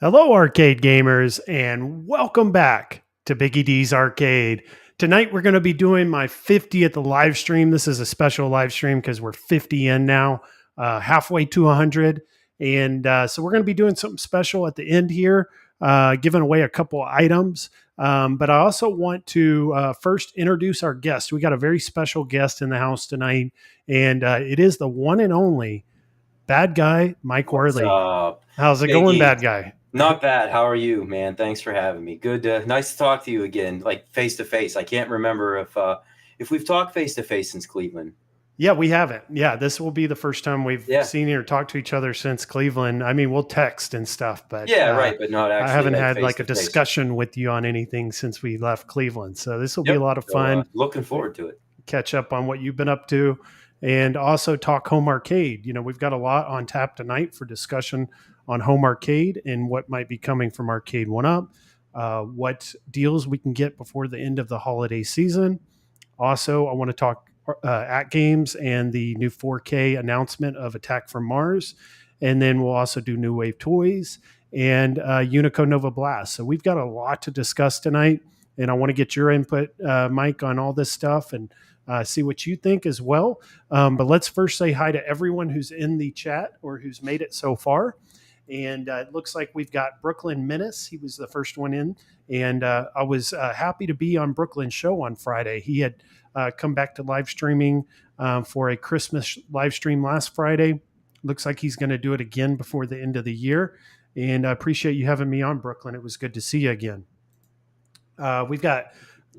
Hello, arcade gamers, and welcome back to Biggie D's Arcade. Tonight, we're going to be doing my 50th live stream. This is a special live stream because we're 50 in now, halfway to 100. And so we're going to be doing something special at the end here, giving away a couple items. But I also want to first introduce our guest. We got a very special guest in the house tonight, and it is the one and only Bad Guy Mike Worley. How's it going, Bad Guy? Not bad. How are you, man? Thanks for having me. Good. Nice to talk to you again, like face to face. I can't remember if we've talked face to face since Cleveland. Yeah, we haven't. Yeah, this will be the first time we've seen or talked to each other since Cleveland. I mean, we'll text and stuff, but right. But not actually. I haven't had like a discussion with you on anything since we left Cleveland. So this will be a lot of fun. Looking forward to it. Catch up on what you've been up to, and also talk home arcade. You know, we've got a lot on tap tonight for discussion on home arcade and what might be coming from Arcade1up, what deals we can get before the end of the holiday season. Also, I want to talk AtGames and the new 4K announcement of Attack From Mars. And then we'll also do New Wave Toys and Unico Nova Blast. So we've got a lot to discuss tonight, and I want to get your input, Mike, on all this stuff and see what you think as well. But let's first say hi to everyone who's in the chat or who's made it so far. And it looks like we've got Brooklyn Menace. He was the first one in. And I was happy to be on Brooklyn's show on Friday. He had come back to live streaming for a Christmas live stream last Friday. Looks like he's going to do it again before the end of the year. And I appreciate you having me on, Brooklyn. It was good to see you again. We've got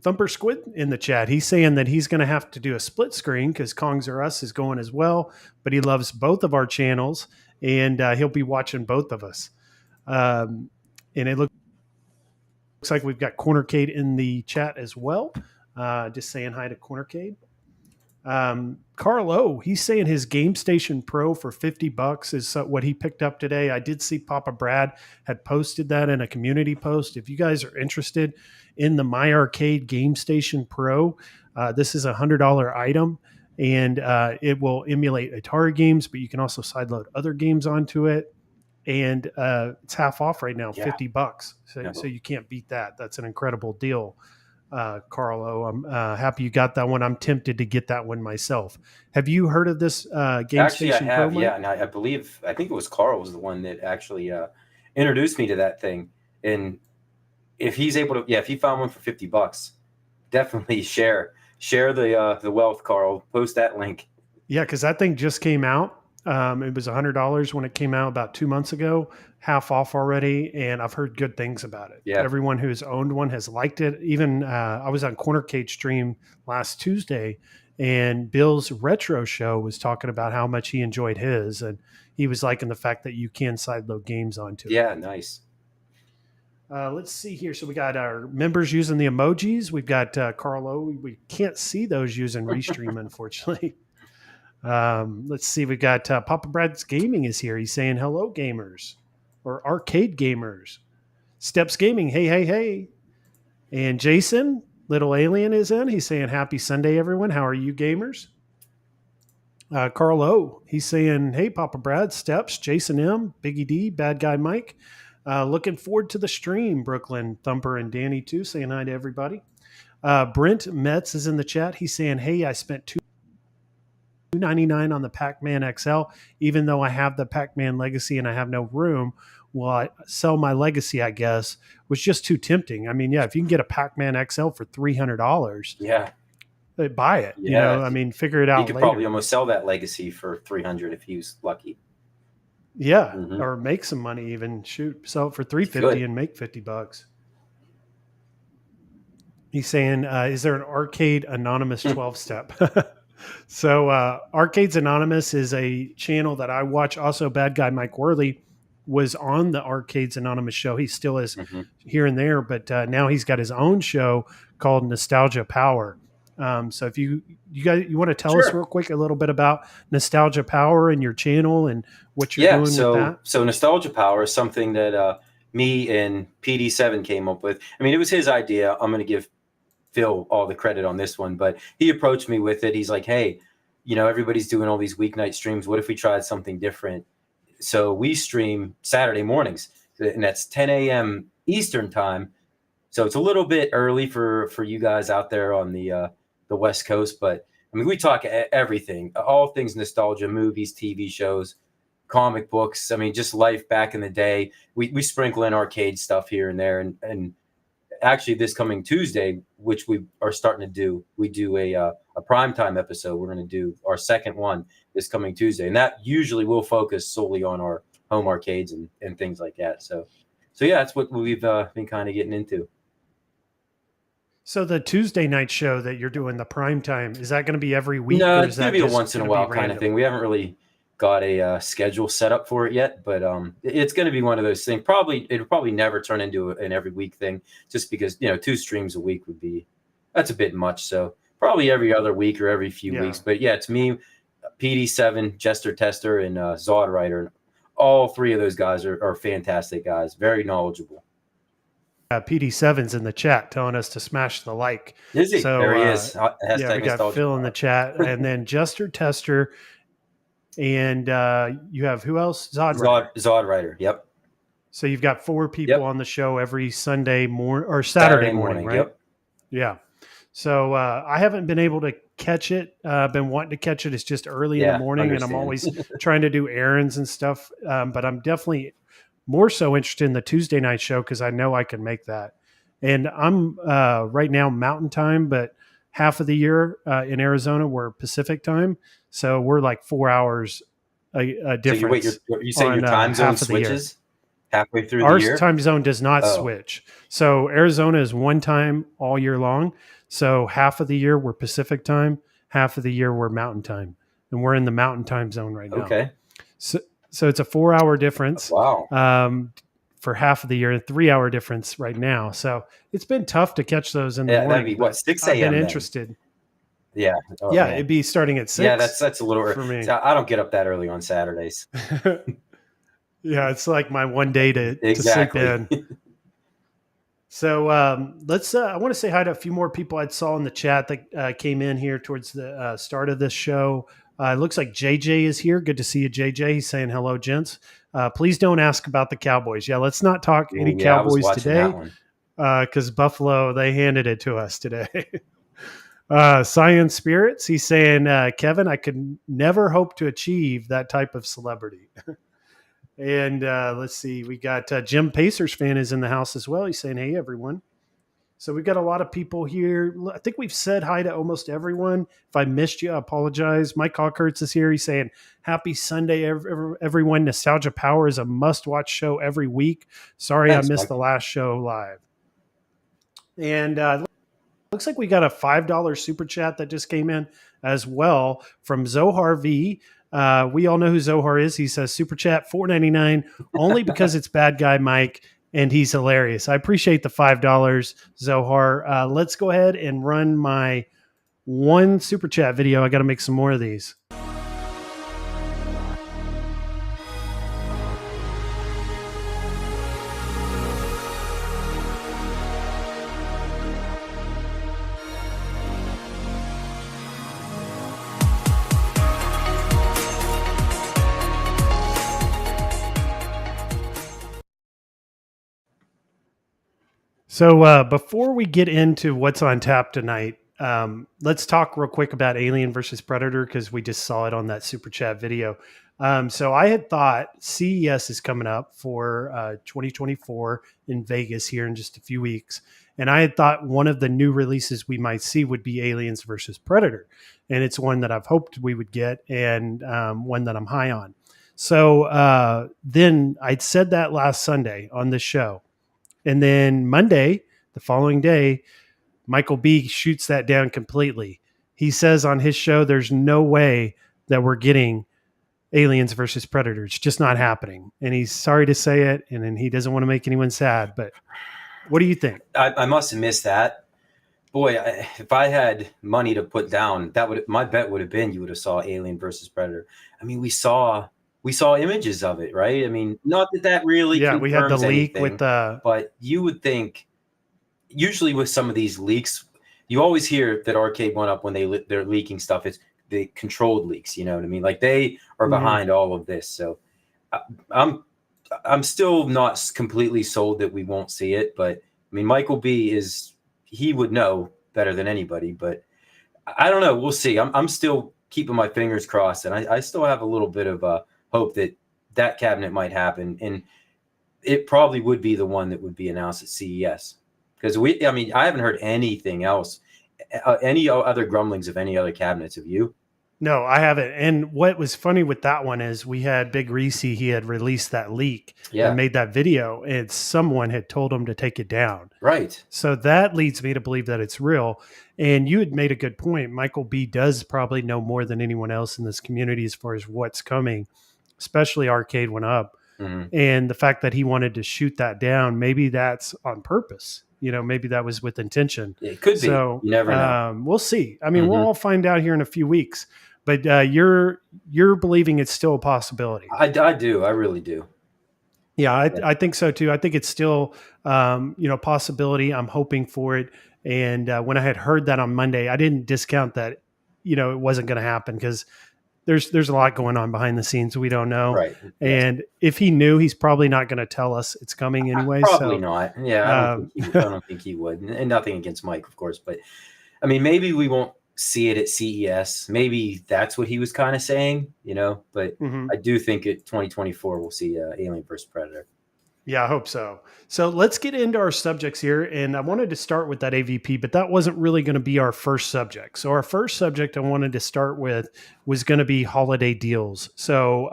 Thumper Squid in the chat. He's saying that he's going to have to do a split screen because Kongs R Us is going as well. But he loves both of our channels. And he'll be watching both of us. And it looks like we've got Cornercade in the chat as well. Just saying hi to Cornercade. Carlo, he's saying his Game Station Pro for $50 is what he picked up today. I did see Papa Brad had posted that in a community post. If you guys are interested in the My Arcade Game Station Pro, this is a $100 item. And it will emulate Atari games, but you can also sideload other games onto it. And it's half off right now, $50. So you can't beat that. That's an incredible deal, Carlo. I'm happy you got that one. I'm tempted to get that one myself. Have you heard of this Game Station Pro? Pro? Yeah, and I think it was Carl was the one that actually introduced me to that thing. And if he's able to, if he found one for $50, definitely share the wealth, Carl. Post that link. Yeah, because that thing just came out. It was $100 when it came out about 2 months ago, half off already, and I've heard good things about it. Yeah. Everyone who's owned one has liked it. Even I was on Cornercade stream last Tuesday, and Bill's retro show was talking about how much he enjoyed his, and he was liking the fact that you can sideload games onto it. Yeah, nice. Let's see here. So we got our members using the emojis. We've got Carlo. We can't see those using Restream, unfortunately. Let's see. We got Papa Brad's Gaming is here. He's saying, hello, gamers, or arcade gamers. Steps Gaming, hey, hey, hey. And Jason, Little Alien, is in. He's saying, happy Sunday, everyone. How are you, gamers? Carlo, he's saying, hey, Papa Brad, Steps, Jason M, Biggie D, Bad Guy Mike. Looking forward to the stream, Brooklyn, Thumper, and Danny, too. Saying hi to everybody. Brent Metz is in the chat. He's saying, hey, I spent $2.99 on the Pac-Man XL, even though I have the Pac-Man Legacy and I have no room. Well, I sell my Legacy, I guess, was just too tempting. I mean, if you can get a Pac-Man XL for $300, buy it. You know, I mean, figure it out later. You could probably almost sell that Legacy for $300 if he was lucky. Yeah, or make some money even. Sell it for $350 and make $50. He's saying, is there an Arcade Anonymous 12-step? So Arcades Anonymous is a channel that I watch. Also, Bad Guy Mike Worley was on the Arcades Anonymous show. He still is here and there, but now he's got his own show called Nostalgia Power. So if you guys want to tell us real quick a little bit about Nostalgia Power and your channel and what you're doing with that? So Nostalgia Power is something that me and PD7 came up with. I mean, it was his idea. I'm going to give Phil all the credit on this one, but he approached me with it. He's like, hey, you know, everybody's doing all these weeknight streams. What if we tried something different? So we stream Saturday mornings. and that's 10 a.m. Eastern time. So it's a little bit early for you guys out there on the West Coast, but I mean, we talk everything, all things nostalgia, movies, TV shows, comic books. I mean, just life back in the day. We sprinkle in arcade stuff here and there, and actually this coming Tuesday, which we are starting to do, we do a primetime episode. We're going to do our second one this coming Tuesday, and that usually will focus solely on our home arcades and things like that. So yeah, that's what we've been kind of getting into. So the Tuesday night show that you're doing, the prime time, is that going to be every week? No, or it's going to be a once in a while kind of thing. We haven't really got a schedule set up for it yet, but it's going to be one of those things. It'll probably never turn into an every week thing, just because 2 streams a week that's a bit much. So probably every other week or every few weeks. But yeah, it's me, PD7, Jester Tester, and Zod Rider, and all 3 of those guys are fantastic guys, very knowledgeable. PD7's in the chat telling us to smash the like. Is he? So, there he is. Yeah, we got Phil in the chat, and then Jester Tester, and you have who else? Zod Rider. Yep. So you've got 4 people on the show every Sunday morning or Saturday morning, right? Yep. Yeah. So I haven't been able to catch it. Been wanting to catch it. It's just early in the morning, and I'm always trying to do errands and stuff. But I'm definitely more so interested in the Tuesday night show because I know I can make that. And I'm right now Mountain Time, but half of the year in Arizona we're Pacific Time, so we're like 4 hours a difference. So you say your time zone switches halfway through the year? Our time zone does not switch. So Arizona is one time all year long. So half of the year we're Pacific Time, half of the year we're Mountain Time, and we're in the Mountain Time zone right now. Okay. So it's a 4 hour difference. Wow. For half of the year, a 3 hour difference right now. So it's been tough to catch those in the morning. That'd be what, 6 a.m. I've been interested. Yeah. Yeah, it'd be starting at 6. Yeah, that's a little early for me. I don't get up that early on Saturdays. Yeah, it's like my one day to sleep in. So let's. I want to say hi to a few more people I saw in the chat that came in here towards the start of this show. It looks like JJ is here. Good to see you, JJ. He's saying hello, gents. Please don't ask about the Cowboys. Yeah, let's not talk any Cowboys today because Buffalo, they handed it to us today. Science Spirits, he's saying, Kevin, I could never hope to achieve that type of celebrity. And let's see, we got Jim Pacers fan is in the house as well. He's saying, hey, everyone. So we've got a lot of people here. I think we've said hi to almost everyone. If I missed you, I apologize. Mike Hawkhurts is here. He's saying, happy Sunday, everyone. Nostalgia Power is a must-watch show every week. Sorry, I missed the last show live. And looks like we got a $5 super chat that just came in as well from Zohar V. We all know who Zohar is. He says, super chat, $4.99, only because it's bad guy Mike. And he's hilarious. I appreciate the $5, Zohar. Let's go ahead and run my one super chat video. I got to make some more of these. So before we get into what's on tap tonight, let's talk real quick about Alien versus Predator because we just saw it on that super chat video. So I had thought CES is coming up for 2024 in Vegas here in just a few weeks. And I had thought one of the new releases we might see would be Aliens versus Predator. And it's one that I've hoped we would get and one that I'm high on. So then I'd said that last Sunday on the show. And then Monday, the following day, Michael B shoots that down completely. He says on his show, there's no way that we're getting Aliens versus Predator. It's just not happening. And he's sorry to say it, and then he doesn't want to make anyone sad. But what do you think? I must have missed that. Boy, if I had money to put down, my bet would have been you would have saw Alien versus Predator. I mean, we saw images of it, right? I mean, not that really. Yeah, we had the leak with the. But you would think, usually with some of these leaks, you always hear that Arcade1up when they're leaking stuff. It's the controlled leaks. You know what I mean? Like they are behind all of this. So I I'm still not completely sold that we won't see it, but I mean, Michael B he would know better than anybody, but I don't know. We'll see. I'm still keeping my fingers crossed, and I still have a little bit of hope that that cabinet might happen, and it probably would be the one that would be announced at CES, because I mean, I haven't heard anything else, any other grumblings of any other cabinets. Have you? No, I haven't. And what was funny with that one is we had Big Reese, he had released that leak Yeah. and made that video, and someone had told him to take it down. Right. So that leads me to believe that it's real. And you had made a good point. Michael B does probably know more than anyone else in this community as far as what's coming, especially Arcade1up. Mhm. And the fact that he wanted to shoot that down, maybe that's on purpose. You know, maybe that was with intention. It could be. So You never know. we'll see. I mean, Mhm. we'll all find out here in a few weeks. But you're believing it's still a possibility. I do. I really do. Yeah, I think so too. I think it's still, possibility. I'm hoping for it. And when I had heard that on Monday, I didn't discount that, it wasn't going to happen, because there's a lot going on behind the scenes we don't know. Right. And if he knew, he's probably not going to tell us it's coming anyway. Probably so, not. Yeah, I don't think he would. And nothing against Mike, of course, but I mean, maybe we won't see it at CES. Maybe that's what he was kind of saying, but I do think at 2024 we'll see Alien vs. Predator. Yeah, I hope so. So let's get into our subjects here. And I wanted to start with that AVP, but that wasn't really going to be our first subject. So our first subject I wanted to start with was going to be holiday deals. So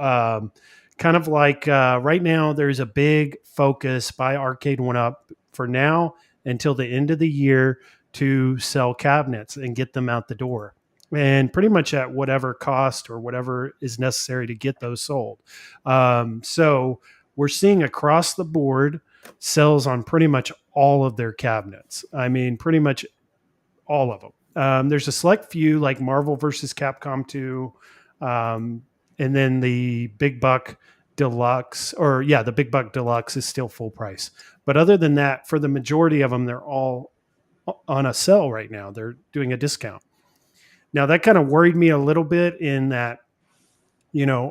kind of like right now, there's a big focus by Arcade1up for now until the end of the year to sell cabinets and get them out the door, and pretty much at whatever cost or whatever is necessary to get those sold. So we're seeing across the board sales on pretty much all of their cabinets. I mean, pretty much all of them. There's a select few like Marvel versus Capcom 2, and then the Big Buck Deluxe, the Big Buck Deluxe is still full price. But other than that, for the majority of them, they're all on a sale right now. They're doing a discount. Now that kind of worried me a little bit in that,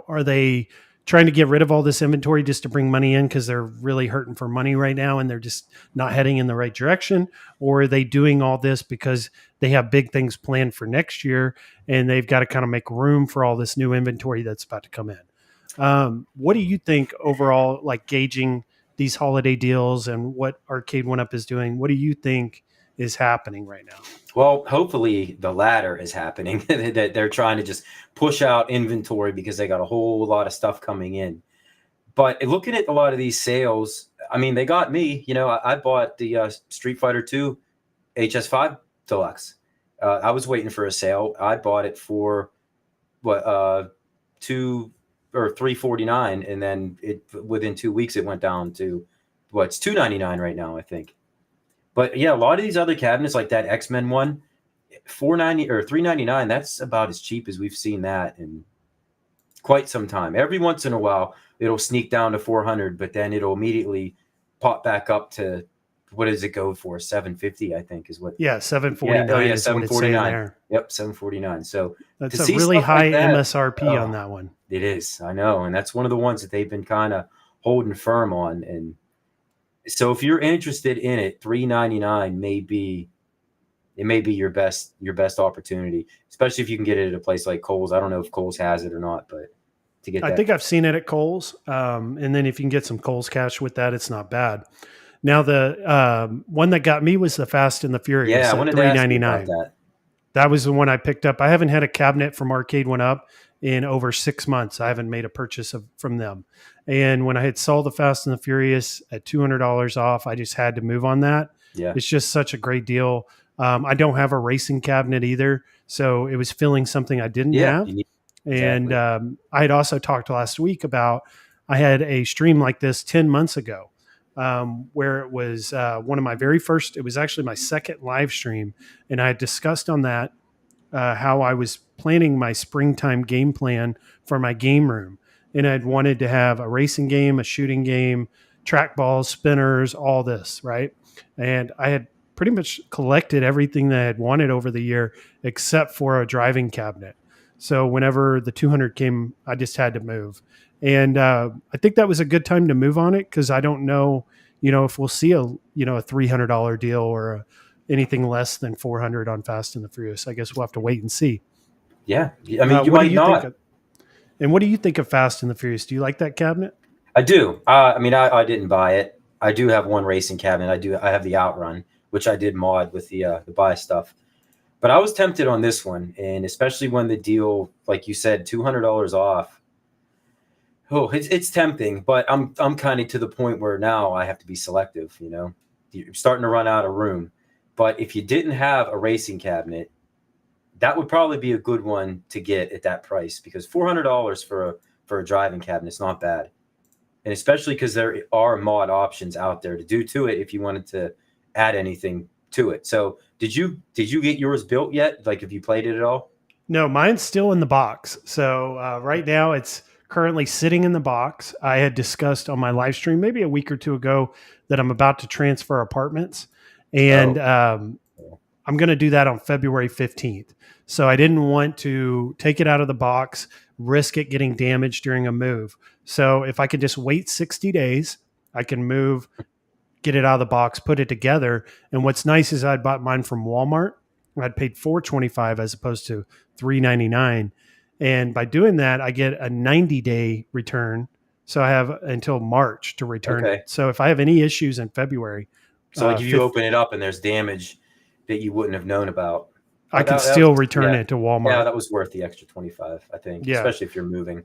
are they trying to get rid of all this inventory just to bring money in because they're really hurting for money right now and they're just not heading in the right direction? Or are they doing all this because they have big things planned for next year and they've got to kind of make room for all this new inventory that's about to come in? What do you think overall, like gauging these holiday deals and what Arcade1up is doing? What do you think is happening right now? Well, hopefully the latter is happening, that they're trying to just push out inventory because they got a whole lot of stuff coming in. But looking at a lot of these sales, I mean, they got me. I bought the Street Fighter 2 HS5 Deluxe. I was waiting for a sale. I bought it for $2 or $349, and then within 2 weeks it went down to it's $299 right now, I think. But yeah, a lot of these other cabinets, like that X-Men one, $490 or $399, that's about as cheap as we've seen that in quite some time. Every once in a while, it'll sneak down to $400, but then it'll immediately pop back up to, what does it go for? $750, I think, is what. Yeah, $749. Yeah, $749. Yep, $749. So that's a really high MSRP on that one. It is, I know, and that's one of the ones that they've been kind of holding firm on. And so if you're interested in it, $399 may be your best opportunity, especially if you can get it at a place like Kohl's. I don't know if Kohl's has it or not, but to get I think I've seen it at Kohl's. And then if you can get some Kohl's cash with that, it's not bad. Now the one that got me was the Fast and the Furious. Yeah, I wanted to ask you about that. That was the one I picked up. I haven't had a cabinet from Arcade1up in over 6 months. I haven't made a purchase from them. And when I had saw the Fast and the Furious at $200 off, I just had to move on that. Yeah. It's just such a great deal. I don't have a racing cabinet either, so it was filling something I didn't have. Exactly. And I had also talked last week about I had a stream like this 10 months ago, where it was one of my very first, it was actually my second live stream. And I had discussed on that how I was planning my springtime game plan for my game room. And I'd wanted to have a racing game, a shooting game, trackballs, spinners, all this, right? And I had pretty much collected everything that I had wanted over the year except for a driving cabinet. So whenever the 200 came, I just had to move. And I think that was a good time to move on it because I don't know, if we'll see a $300 deal or anything less than 400 on Fast and the Furious. I guess we'll have to wait and see. Yeah, I mean, you What do might you think? not. And what do you think of Fast and the Furious? Do you like that cabinet? I do. I mean, I didn't buy it. I do have one racing cabinet. I have the Outrun, which I did mod with the buy stuff. But I was tempted on this one, and especially when the deal, like you said, $200 off. Oh, it's tempting, but I'm kind of to the point where now I have to be selective. You're starting to run out of room. But if you didn't have a racing cabinet, that would probably be a good one to get at that price, because $400 for a driving cabinet is not bad, and especially because there are mod options out there to do to it if you wanted to add anything to it. So did you get yours built yet? Like, have you played it at all? No, mine's still in the box. So right now it's currently sitting in the box. I had discussed on my live stream maybe a week or two ago that I'm about to transfer apartments, and I'm going to do that on February 15th. So I didn't want to take it out of the box, risk it getting damaged during a move. So if I could just wait 60 days, I can move, get it out of the box, put it together. And what's nice is I bought mine from Walmart. I'd paid $4.25 as opposed to $3.99. And by doing that, I get a 90-day return. So I have until March to return it. So if I have any issues in February, so like if you open it up and there's damage that you wouldn't have known about, I can still return it to Walmart. Yeah, that was worth the extra 25, I think, especially if you're moving.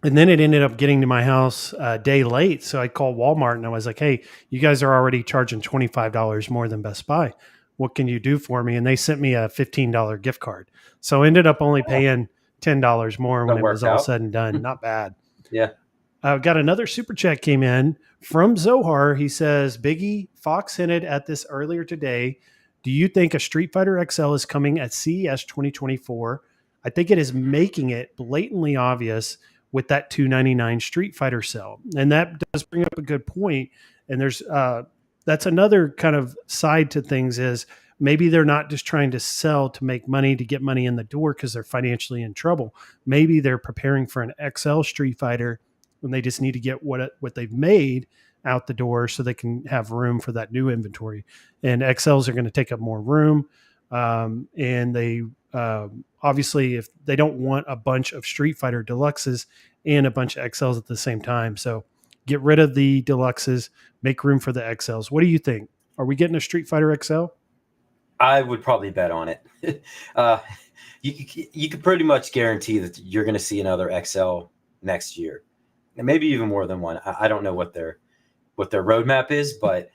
And then it ended up getting to my house a day late. So I called Walmart and I was like, hey, you guys are already charging $25 more than Best Buy. What can you do for me? And they sent me a $15 gift card. So I ended up only paying $10 more when it was all said and done. Not bad. Yeah. Got another super chat came in from Zohar. He says, Biggie, Fox hinted at this earlier today. Do you think a Street Fighter XL is coming at CES 2024? I think it is making it blatantly obvious with that $299 Street Fighter cell. And that does bring up a good point. And there's that's another kind of side to things is maybe they're not just trying to sell to make money, to get money in the door because they're financially in trouble. Maybe they're preparing for an XL Street Fighter and they just need to get what they've made out the door so they can have room for that new inventory. And XLs are going to take up more room. And they obviously, if they don't want a bunch of Street Fighter Deluxes and a bunch of XLs at the same time. So get rid of the Deluxes, make room for the XLs. What do you think? Are we getting a Street Fighter XL? I would probably bet on it. You could pretty much guarantee that you're going to see another XL next year, and maybe even more than one. I don't know what their roadmap is, but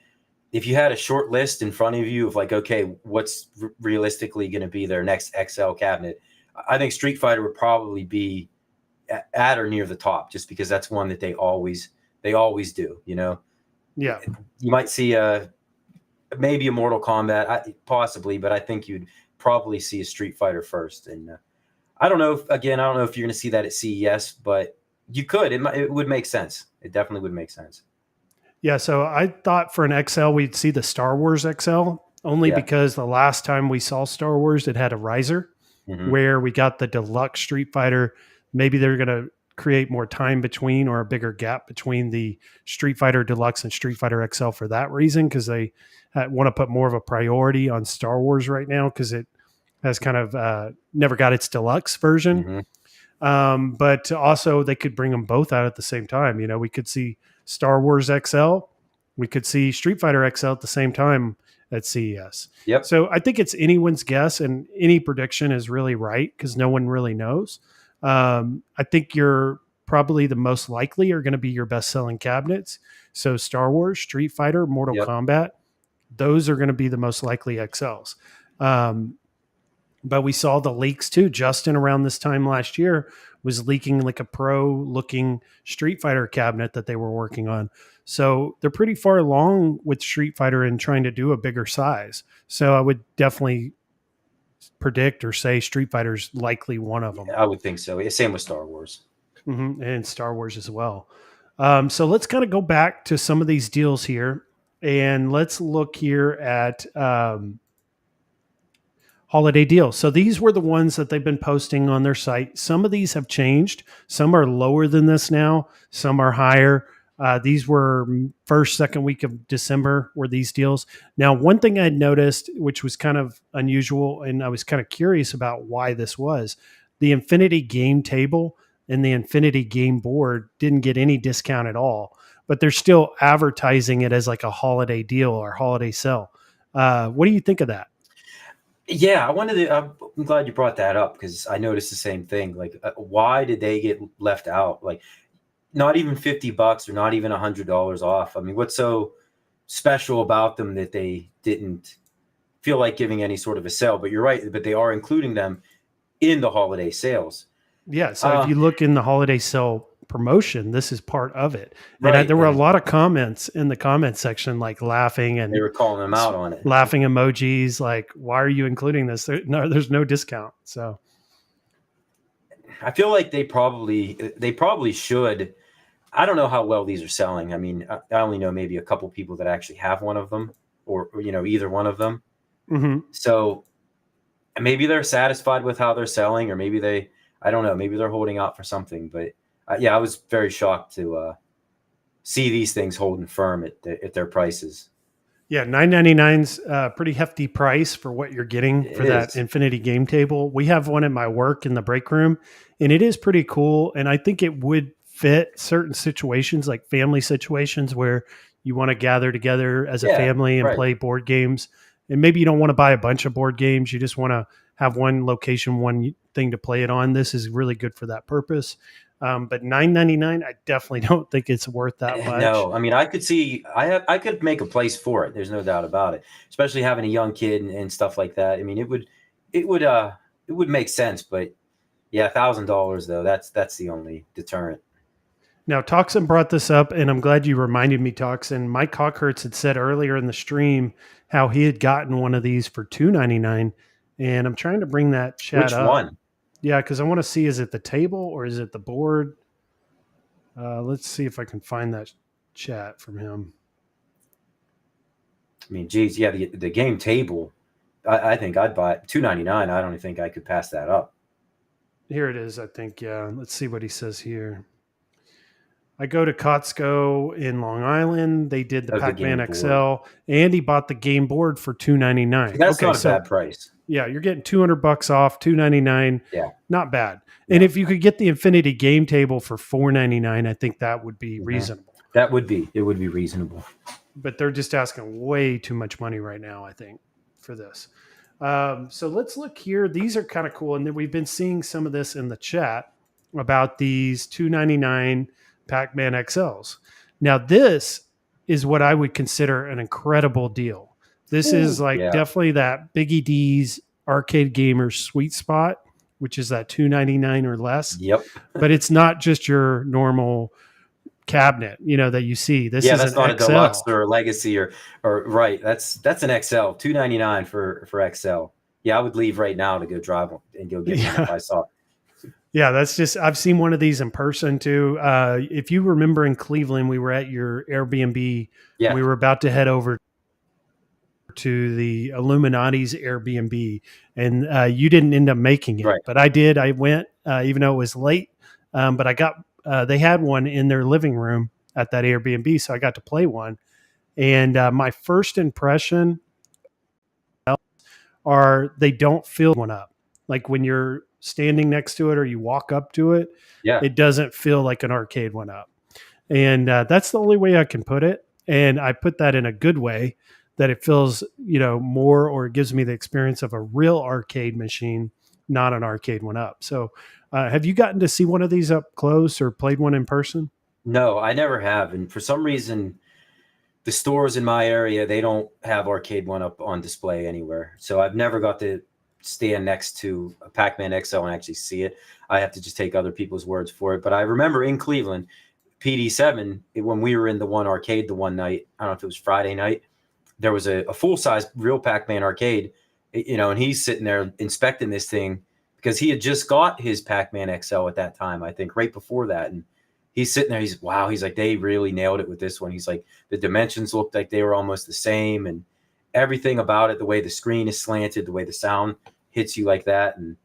if you had a short list in front of you of like, okay, what's realistically going to be their next XL cabinet, I think Street Fighter would probably be at or near the top, just because that's one that they always do. Yeah, you might see maybe a Mortal Kombat, possibly, but I think you'd probably see a Street Fighter first. And I don't know if you're going to see that at CES, but you could. It would make sense. It definitely would make sense. Yeah, so I thought for an XL, we'd see the Star Wars XL, only because the last time we saw Star Wars, it had a riser where we got the deluxe Street Fighter. Maybe they're going to create more time between, or a bigger gap between the Street Fighter Deluxe and Street Fighter XL for that reason, because they want to put more of a priority on Star Wars right now because it has kind of never got its deluxe version. But also they could bring them both out at the same time. We could see Star Wars XL, we could see Street Fighter XL at the same time at CES. Yep. So I think it's anyone's guess, and any prediction is really right because no one really knows. I think you're probably the most likely are going to be your best-selling cabinets. So Star Wars, Street Fighter, Mortal Kombat, those are going to be the most likely XLs. But we saw the leaks too. Justin around this time last year was leaking like a pro-looking Street Fighter cabinet that they were working on. So they're pretty far along with Street Fighter and trying to do a bigger size. So I would definitely predict or say Street Fighter's likely one of them. I would think so. Same with Star Wars. And Star Wars as well. So let's kind of go back to some of these deals here. And let's look here at holiday deals. So these were the ones that they've been posting on their site. Some of these have changed. Some are lower than this now. Some are higher. These were first, second week of December were these deals. Now, one thing I'd noticed, which was kind of unusual, and I was kind of curious about why this was, the Infinity game table and the Infinity game board didn't get any discount at all, but they're still advertising it as like a holiday deal or holiday sale. What do you think of that? Yeah, I'm glad you brought that up because I noticed the same thing. Like, why did they get left out? Like, not even $50 or not even $100 off. I mean, what's so special about them that they didn't feel like giving any sort of a sale? But you're right, but they are including them in the holiday sales. Yeah. So if you look in the holiday sale promotion, this is part of it. Right, And there were a lot of comments in the comment section, like laughing and they were calling them out on it. Laughing emojis, like, why are you including this? There's no discount. So I feel like they probably should. I don't know how well these are selling. I mean, I only know maybe a couple people that actually have one of them or either one of them. Mm-hmm. So maybe they're satisfied with how they're selling, or maybe I don't know, maybe they're holding out for something. But yeah, I was very shocked to see these things holding firm at their prices. Yeah, $9.99's a pretty hefty price for what you're getting for that Infinity game table. We have one at my work in the break room, and it is pretty cool. And I think it would fit certain situations, like family situations where you want to gather together as a family and play board games. And maybe you don't want to buy a bunch of board games. You just want to have one location, one thing to play it on. This is really good for that purpose. But $9.99, I definitely don't think it's worth that much. No, I mean, I could make a place for it. There's no doubt about it, especially having a young kid and stuff like that. I mean, it would make sense, but yeah, $1,000 though, that's the only deterrent. Now, Toxin brought this up, and I'm glad you reminded me, Toxin. Mike Hawkhurst had said earlier in the stream how he had gotten one of these for $2.99, and I'm trying to bring that chat up. Which one? Yeah, because I want to see, is it the table or is it the board? Let's see if I can find that chat from him. I mean, geez, yeah, the game table, I think I'd buy it. $2.99, I don't think I could pass that up. Here it is, I think, yeah. Let's see what he says here. I go to Costco in Long Island. They did the Pac-Man XL, and he bought the game board for $2.99. That's not a bad price. Yeah, you're getting $200 off, $2.99. Yeah, not bad. Yeah. And if you could get the Infinity game table for $4.99, I think that would be reasonable. It would be reasonable. But they're just asking way too much money right now, I think, for this. So let's look here. These are kind of cool, and then we've been seeing some of this in the chat about these $2.99 Pac-Man XLs. Now, this is what I would consider an incredible deal. This is like definitely that Biggie D's arcade gamer sweet spot, which is that $2.99 or less. Yep. But it's not just your normal cabinet, that you see. This is that's not a deluxe or a legacy or right. That's an XL, $2.99 for XL. Yeah, I would leave right now to go drive and go get one if I saw it. Yeah, that's just, I've seen one of these in person too. If you remember in Cleveland, we were at your Airbnb. Yeah. We were about to head over to the Illuminati's Airbnb, and you didn't end up making it, but I did. I went, even though it was late, but I got, they had one in their living room at that Airbnb, so I got to play one. And my first impression are they don't feel one up. Like when you're standing next to it or you walk up to it, it doesn't feel like an arcade 1-up. And that's the only way I can put it. And I put that in a good way, that it feels, more, or it gives me the experience of a real arcade machine, not an arcade 1-up. So have you gotten to see one of these up close or played one in person? No, I never have. And for some reason, the stores in my area, they don't have arcade 1-up on display anywhere. So I've never got to stand next to a Pac-Man XL and actually see it. I have to just take other people's words for it. But I remember in Cleveland, PD7, when we were in the one arcade the one night, I don't know if it was Friday night, there was a full-size real Pac-Man arcade, and he's sitting there inspecting this thing because he had just got his Pac-Man XL at that time, I think, right before that. And he's sitting there, he's like, they really nailed it with this one. He's like, the dimensions looked like they were almost the same, and everything about it, the way the screen is slanted, the way the sound, hits you like that. And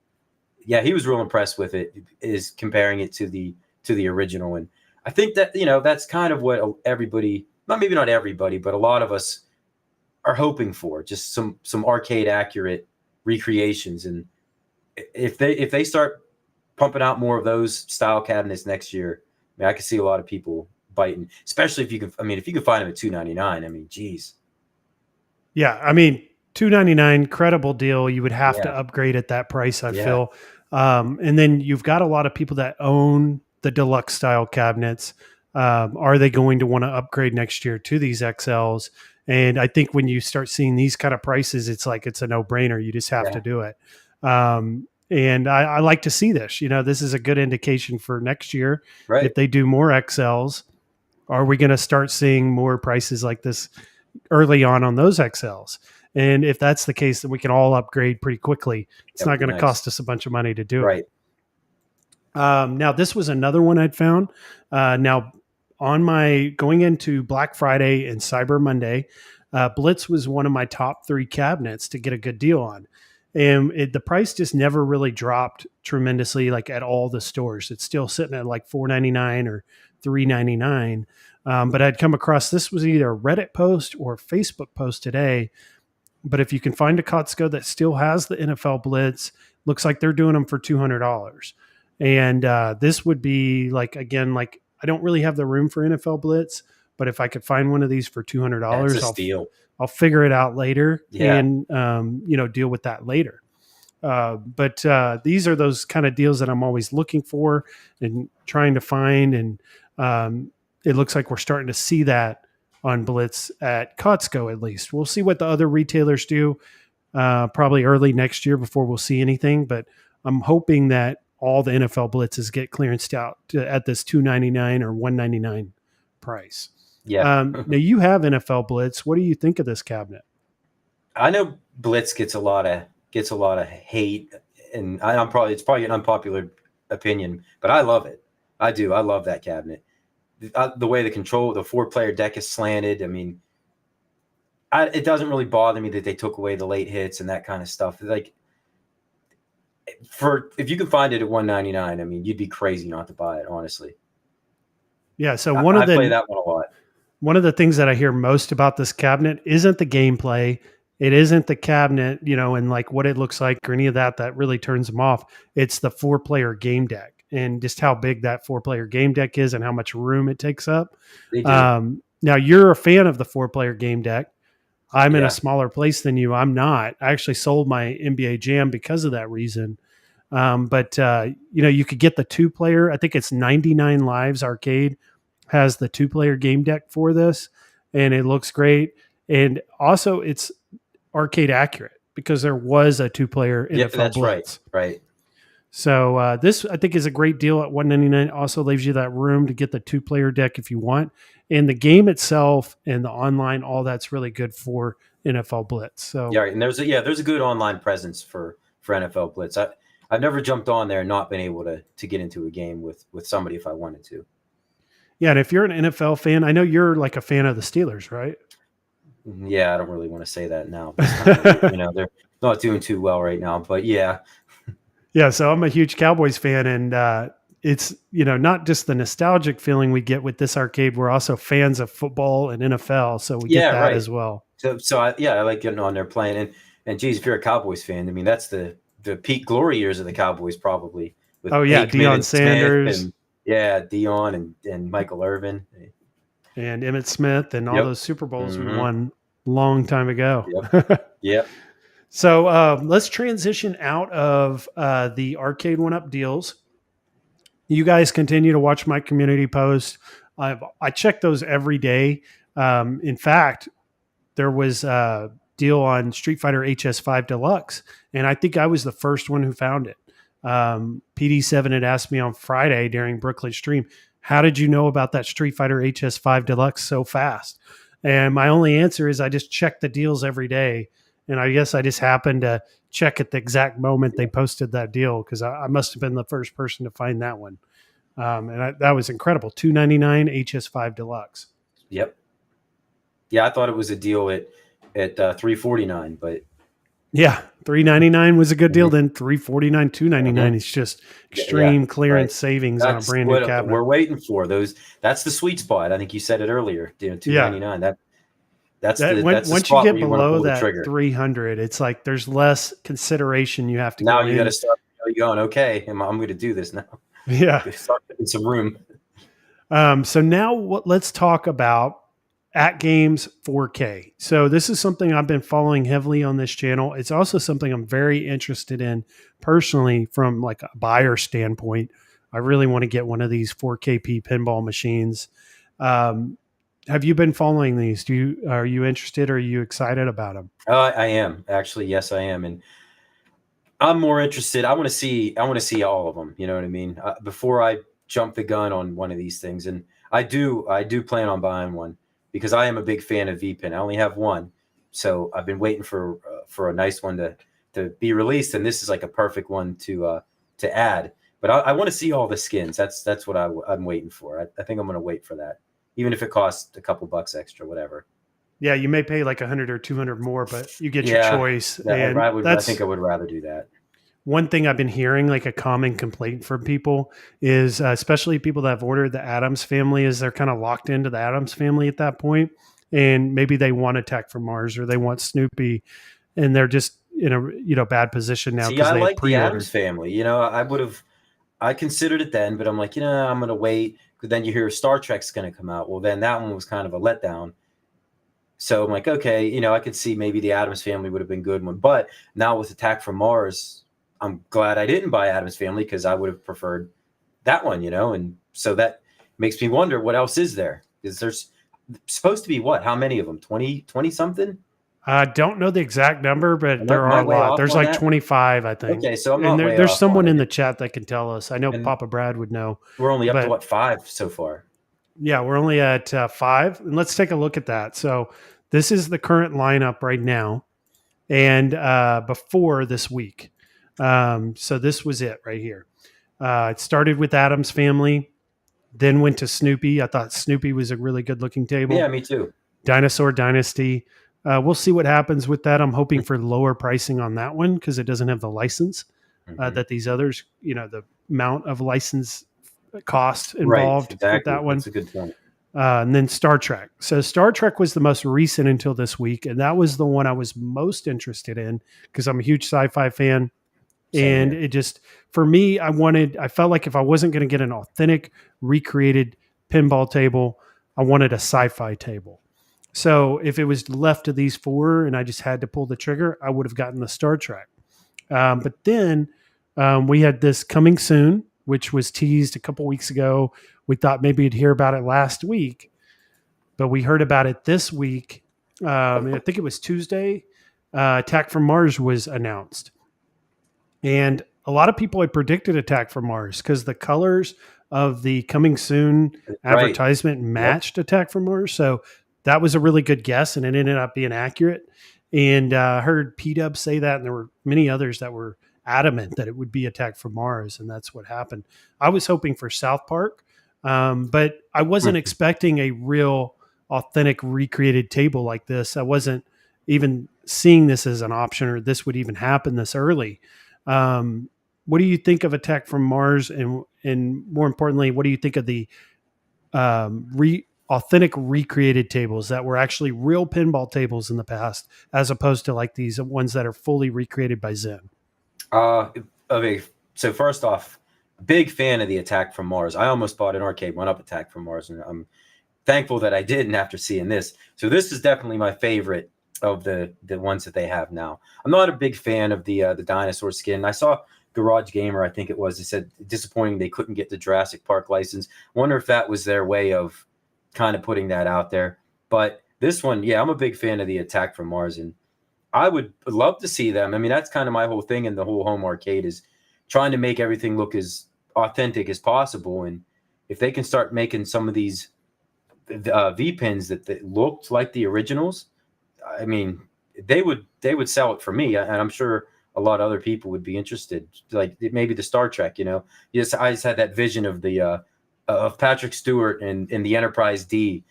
yeah, he was real impressed with it, is comparing it to the original. And I think that, that's kind of what everybody, maybe not everybody, but a lot of us are hoping for, just some arcade accurate recreations. And if they start pumping out more of those style cabinets next year, I mean, I can see a lot of people biting, especially if you can find them at $299. I mean, geez. Yeah, I mean, $299, credible deal. You would have to Yeah. upgrade at that price, I Yeah. feel. And then you've got a lot of people that own the deluxe style cabinets. Are they going to want to upgrade next year to these XLs? And I think when you start seeing these kind of prices, it's like it's a no-brainer. You just have to do it. And I like to see this. This is a good indication for next year. Right. If they do more XLs, are we going to start seeing more prices like this early on those XLs? And if that's the case, then we can all upgrade pretty quickly. It's not going to cost us a bunch of money to do it. Now, this was another one I'd found. Now, on my going into Black Friday and Cyber Monday, Blitz was one of my top 3 cabinets to get a good deal on. And the price just never really dropped tremendously, like at all the stores. It's still sitting at like $4.99 or $3.99. But I'd come across, this was either a Reddit post or a Facebook post today. But if you can find a Costco that still has the NFL Blitz, looks like they're doing them for $200. And this would be like, again, like I don't really have the room for NFL Blitz, but if I could find one of these for $200, I'll figure it out later and, deal with that later. But these are those kind of deals that I'm always looking for and trying to find. And it looks like we're starting to see that on Blitz at Costco, at least. We'll see what the other retailers do probably early next year before we'll see anything. But I'm hoping that all the NFL Blitzes get clearanced out at this $299 or $199 price. Yeah. Now you have NFL Blitz. What do you think of this cabinet? I know Blitz gets a lot of hate, and it's probably an unpopular opinion, but I love it. I do. I love that cabinet. The way the 4-player deck is slanted. I mean, it doesn't really bother me that they took away the late hits and that kind of stuff. Like, if you can find it at $199, I mean, you'd be crazy not to buy it, honestly. Yeah. So I play that one a lot. One of the things that I hear most about this cabinet isn't the gameplay. It isn't the cabinet, and like what it looks like or any of that really turns them off. It's the 4-player game deck and just how big that 4-player game deck is and how much room it takes up. Now you're a fan of the 4-player game deck. I'm in a smaller place than you. I'm not. I actually sold my NBA Jam because of that reason. But you could get the 2-player. I think it's 99 Lives Arcade has the 2-player game deck for this, and it looks great. And also it's arcade accurate because there was a 2-player NFL that's Blitz. Right. So this I think is a great deal at $199. Also leaves you that room to get the 2-player deck if you want. And the game itself and the online, all that's really good for NFL Blitz. So yeah, and there's a good online presence for NFL Blitz. I've never jumped on there and not been able to get into a game with somebody if I wanted to. Yeah, and if you're an NFL fan, I know you're like a fan of the Steelers, right? Yeah, I don't really want to say that now. They're not doing too well right now, but yeah. Yeah, so I'm a huge Cowboys fan, and it's not just the nostalgic feeling we get with this arcade. We're also fans of football and NFL, so we get that as well. So I like getting on there playing, and geez, if you're a Cowboys fan, I mean that's the peak glory years of the Cowboys probably. With Deion Sanders, Deion and Michael Irvin, and Emmitt Smith, and all those Super Bowls we won a long time ago. Yep. So let's transition out of the Arcade1up deals. You guys continue to watch my community posts. I check those every day. In fact, there was a deal on Street Fighter HS5 Deluxe, and I think I was the first one who found it. PD7 had asked me on Friday during Brooklyn stream, how did you know about that Street Fighter HS5 Deluxe so fast? And my only answer is I just check the deals every day. And I guess I just happened to check at the exact moment they posted that deal because I must have been the first person to find that one. That was incredible. $299 HS5 Deluxe. Yep. Yeah, I thought it was a deal at $349, but Yeah, $399 was a good deal. Then $349, $299 is just Yeah, extreme clearance right. savings on a That's brand new what cabinet. we're waiting for. That's the sweet spot. I think you said it earlier. You know, Yeah. $299. That's That the once you spot get where you want to below pull the that trigger. 300, it's like there's less consideration you have to Now go you got to in. start going. Okay, I'm going to do this now. Yeah. Start getting some room. So now let's talk about AtGames 4K. So this is something I've been following heavily on this channel. It's also something I'm very interested in personally from like a buyer standpoint. I really want to get one of these 4KP pinball machines. Um, have you been following these? Are you interested? Or are you excited about them? I am actually. Yes, I am, and I'm more interested. I want to see all of them. You know what I mean? Before I jump the gun on one of these things, and I do plan on buying one because I am a big fan of VPN. I only have one, so I've been waiting for a nice one to be released, and this is like a perfect one to add. But I want to see all the skins. That's what I'm waiting for. I think I'm going to wait for that, even if it costs a couple bucks extra, whatever. Yeah, you may pay like 100 or 200 more, but you get your Yeah, choice. I And would. I think that's I would rather do that. one thing I've been hearing, like a common complaint from people is, especially people that have ordered the Adams family, is they're kind of locked into the Adams family at that point, and maybe they want Attack from Mars or they want Snoopy, and they're just in a bad position now See, because I they had like the pre-ordered. Adams family. You know, I considered it then, but I'm like, I'm gonna wait. But then you hear Star Trek's gonna come out. Well, then that one was kind of a letdown. So I'm like, okay, I could see maybe the Adams family would have been a good one. But now with Attack from Mars, I'm glad I didn't buy Adams family because I would have preferred that one, and so that makes me wonder what else is there. Is there's supposed to be what? How many of them? 20 something? I don't know the exact number, but there Am are I a way lot. off There's on like that? 25, I think. Okay, so I'm And not way there's off on someone in it. the chat that can tell us. I know And Papa Brad would know. we're only up to But what, 5 so far? yeah, we're only at 5. And let's take a look at that. So this is the current lineup right now. And before this week. So this was it right here. It started with Adam's family, then went to Snoopy. I thought Snoopy was a really good looking Yeah, table. me too. Dinosaur Dynasty. We'll see what happens with that. I'm hoping for lower pricing on that one because it doesn't have the license Mhm. that these others, the amount of license cost Right, involved with exactly. that one. That's a good point. And then Star Trek. So Star Trek was the most recent until this week, and that was the one I was most interested in because I'm a huge sci-fi fan. Same And here. it just, for me, I felt like if I wasn't going to get an authentic recreated pinball table, I wanted a sci-fi table. So if it was left to these 4 and I just had to pull the trigger, I would have gotten the Star Trek. But then we had this coming soon, which was teased a couple weeks ago. We thought maybe you'd hear about it last week, but we heard about it this week. I think it was Tuesday. Attack from Mars was announced. And a lot of people had predicted Attack from Mars because the colors of the coming soon Right. advertisement Yep. matched Attack from Mars. So that was a really good guess, and it ended up being accurate. And I heard P-Dub say that, and there were many others that were adamant that it would be Attack from Mars, and that's what happened. I was hoping for South Park, but I wasn't expecting a real authentic recreated table like this. I wasn't even seeing this as an option or this would even happen this early. What do you think of Attack from Mars, and more importantly, what do you think of the authentic recreated tables that were actually real pinball tables in the past, as opposed to like these ones that are fully recreated by Zen? Okay. So first off, big fan of the Attack from Mars. I almost bought an Arcade1up Attack from Mars, and I'm thankful that I didn't after seeing this. So this is definitely my favorite of the ones that they have now. I'm not a big fan of the dinosaur skin. I saw Garage Gamer, I think it was, they said disappointing they couldn't get the Jurassic Park license. Wonder if that was their way of kind of putting that out there. But this one, yeah, I'm a big fan of the Attack from Mars, and I would love to see them. I mean, that's kind of my whole thing in the whole home arcade is trying to make everything look as authentic as possible. And if they can start making some of these V pins that looked like the originals, I mean, they would sell it for me, and I'm sure a lot of other people would be interested. Like maybe the Star Trek, Yes, I just had that vision of the of Patrick Stewart and the Enterprise D.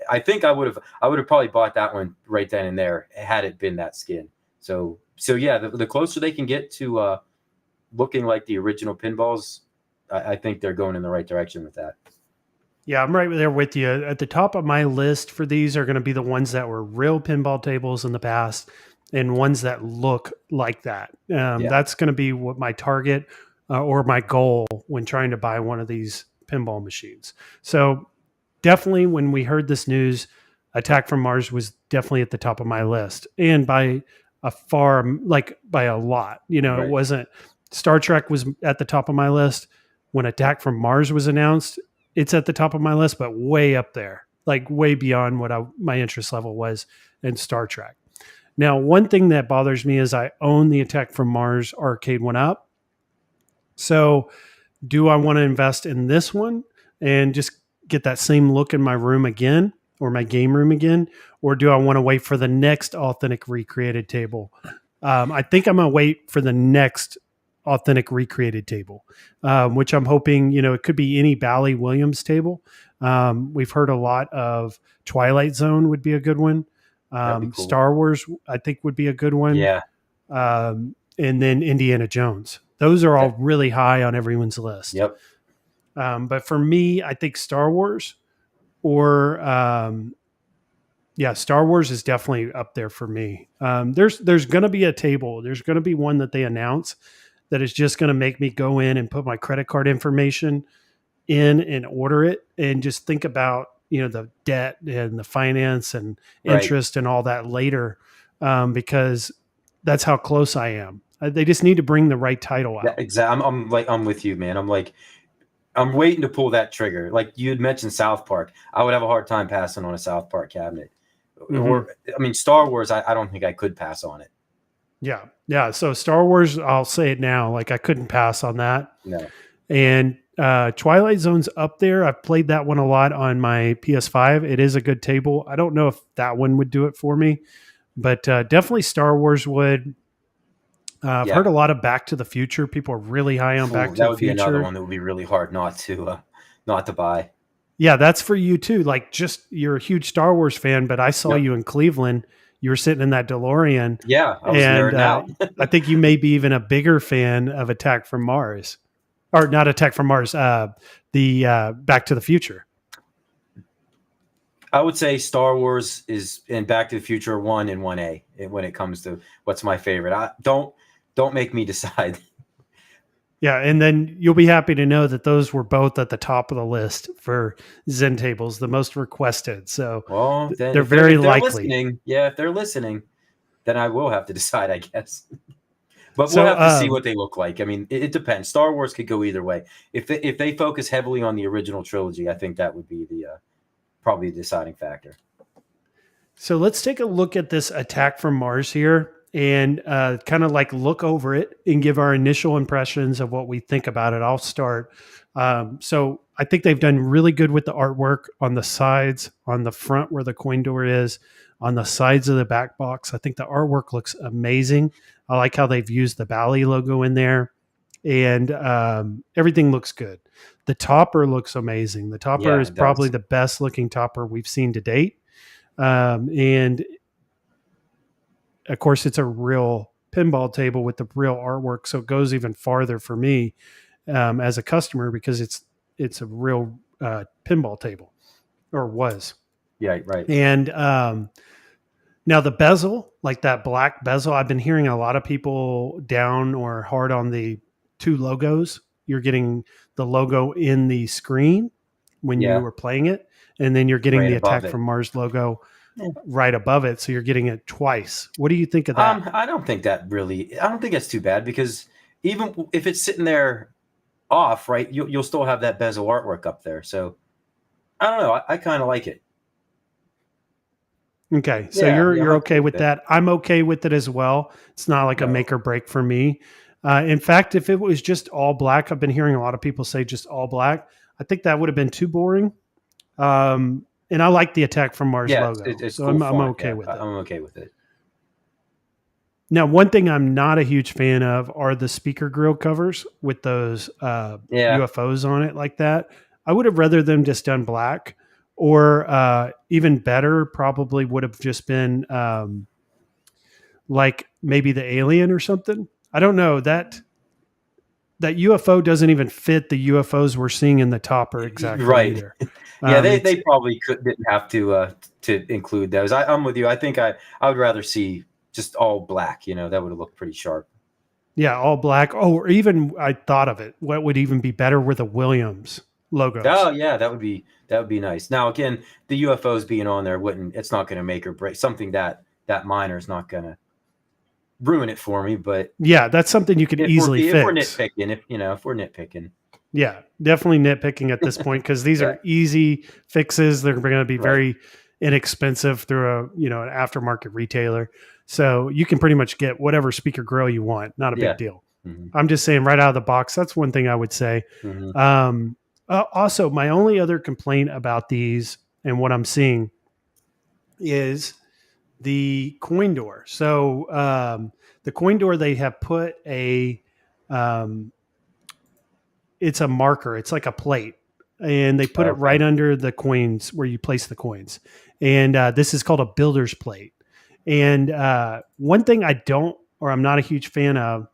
I think I would have probably bought that one right then and there had it been that skin. So yeah, the closer they can get to looking like the original pinballs, I think they're going in the right direction with that. Yeah, I'm right there with you. At the top of my list for these are going to be the ones that were real pinball tables in the past and ones that look like that. That's going to be what my target or my goal when trying to buy one of these pinball machines. So definitely when we heard this news, Attack from Mars was definitely at the top of my list, and by by a lot. It Right. wasn't. Star Trek was at the top of my list when Attack from Mars was announced. It's at the top of my list, but way up there, like way beyond what my interest level was in Star Trek. Now, one thing that bothers me is I own the Attack from Mars Arcade1up. So, do I want to invest in this one and just get that same look in my room again or my game room again? Or do I want to wait for the next authentic recreated table? I think I'm going to wait for the next authentic recreated table, which I'm hoping, it could be any Bally Williams table. We've heard a lot of Twilight Zone would be a good one. Cool. Star Wars, I think, would be a good one. Yeah. And then Indiana Jones. Those are all really high on everyone's list. Yep. But for me, I think Star Wars or Star Wars is definitely up there for me. There's going to be a table. There's going to be one that they announce that is just going to make me go in and put my credit card information in and order it and just think about, the debt and the finance and interest and all that later, because that's how close I am. They just need to bring the right title out. Yeah, exactly. I'm with you, man. I'm waiting to pull that trigger. Like you had mentioned South Park. I would have a hard time passing on a South Park cabinet. Mm-hmm. Star Wars, I don't think I could pass on it. Yeah. Yeah. So Star Wars, I'll say it now, like I couldn't pass on that. No. And Twilight Zone's up there. I've played that one a lot on my PS5. It is a good table. I don't know if that one would do it for me, but definitely Star Wars would. I've heard a lot of Back to the Future. People are really high on Back to the Future. That would be another one that would be really hard not to buy. Yeah, that's for you too. Like, just you're a huge Star Wars fan, but I saw you in Cleveland. You were sitting in that DeLorean. Yeah, I was nerding out. I think you may be even a bigger fan of Attack from Mars, or not Attack from Mars. The Back to the Future. I would say Star Wars and Back to the Future 1 and 1A when it comes to what's my favorite. Don't make me decide. Yeah, and then you'll be happy to know that those were both at the top of the list for Zen tables, the most requested. So they're very likely. If they're listening, then I will have to decide, I guess. But we'll have to see what they look like. I mean, it depends. Star Wars could go either way. If they focus heavily on the original trilogy, I think that would be probably the deciding factor. So let's take a look at this Attack from Mars here and kind of like look over it and give our initial impressions of what we think about it. I'll start. So I think they've done really good with the artwork on the sides, on the front where the coin door is, on the sides of the back box. I think the artwork looks amazing. I like how they've used the Bally logo in there, and everything looks good. The topper looks amazing. The topper is probably the best looking topper we've seen to date. And of course, it's a real pinball table with the real artwork, so it goes even farther for me as a customer because it's a real pinball table, or was. Yeah, right. And now the bezel, like that black bezel, I've been hearing a lot of people down or hard on the two logos. You're getting the logo in the screen when you were playing it, and then you're getting the Attack from Mars logo right above it, so you're getting it twice. What do you think of that? I don't think that's too bad, because even if it's sitting there off, right, you'll still have that bezel artwork up there. So I don't know. I kind of like it. Okay, so you're okay with that. I'm okay with it as well. It's not like a make or break for me. In fact, if it was just all black, I've been hearing a lot of people say just all black. I think that would have been too boring. And I like the Attack from Mars logo. It's so cool. I'm okay with it. I'm okay with it. Now, one thing I'm not a huge fan of are the speaker grill covers with those UFOs on it like that. I would have rather them just done black, or even better, probably would have just been like maybe the alien or something. I don't know. That UFO doesn't even fit the UFOs we're seeing in the topper exactly Right. either. Yeah, they probably didn't have to include those. I'm with you. I think I would rather see just all black. You know, that would have looked pretty sharp. Yeah, all black. Oh, or even I thought of it. What would even be better were the Williams logos. Oh yeah, that would be nice. Now again, the UFOs being on there it's not going to make or break something that minor is not going to ruin it for me. But yeah, that's something you could easily fix. If we're nitpicking, if we're nitpicking. Yeah, definitely nitpicking at this point because these are easy fixes. They're going to be very inexpensive through an aftermarket retailer. So you can pretty much get whatever speaker grill you want. Not a big deal. Mm-hmm. I'm just saying right out of the box. That's one thing I would say. Mm-hmm. Also, my only other complaint about these and what I'm seeing is the coin door. So the coin door, they have put it's a marker. It's like a plate. And they put it right under the coins where you place the coins. And this is called a builder's plate. And one thing I'm not a huge fan of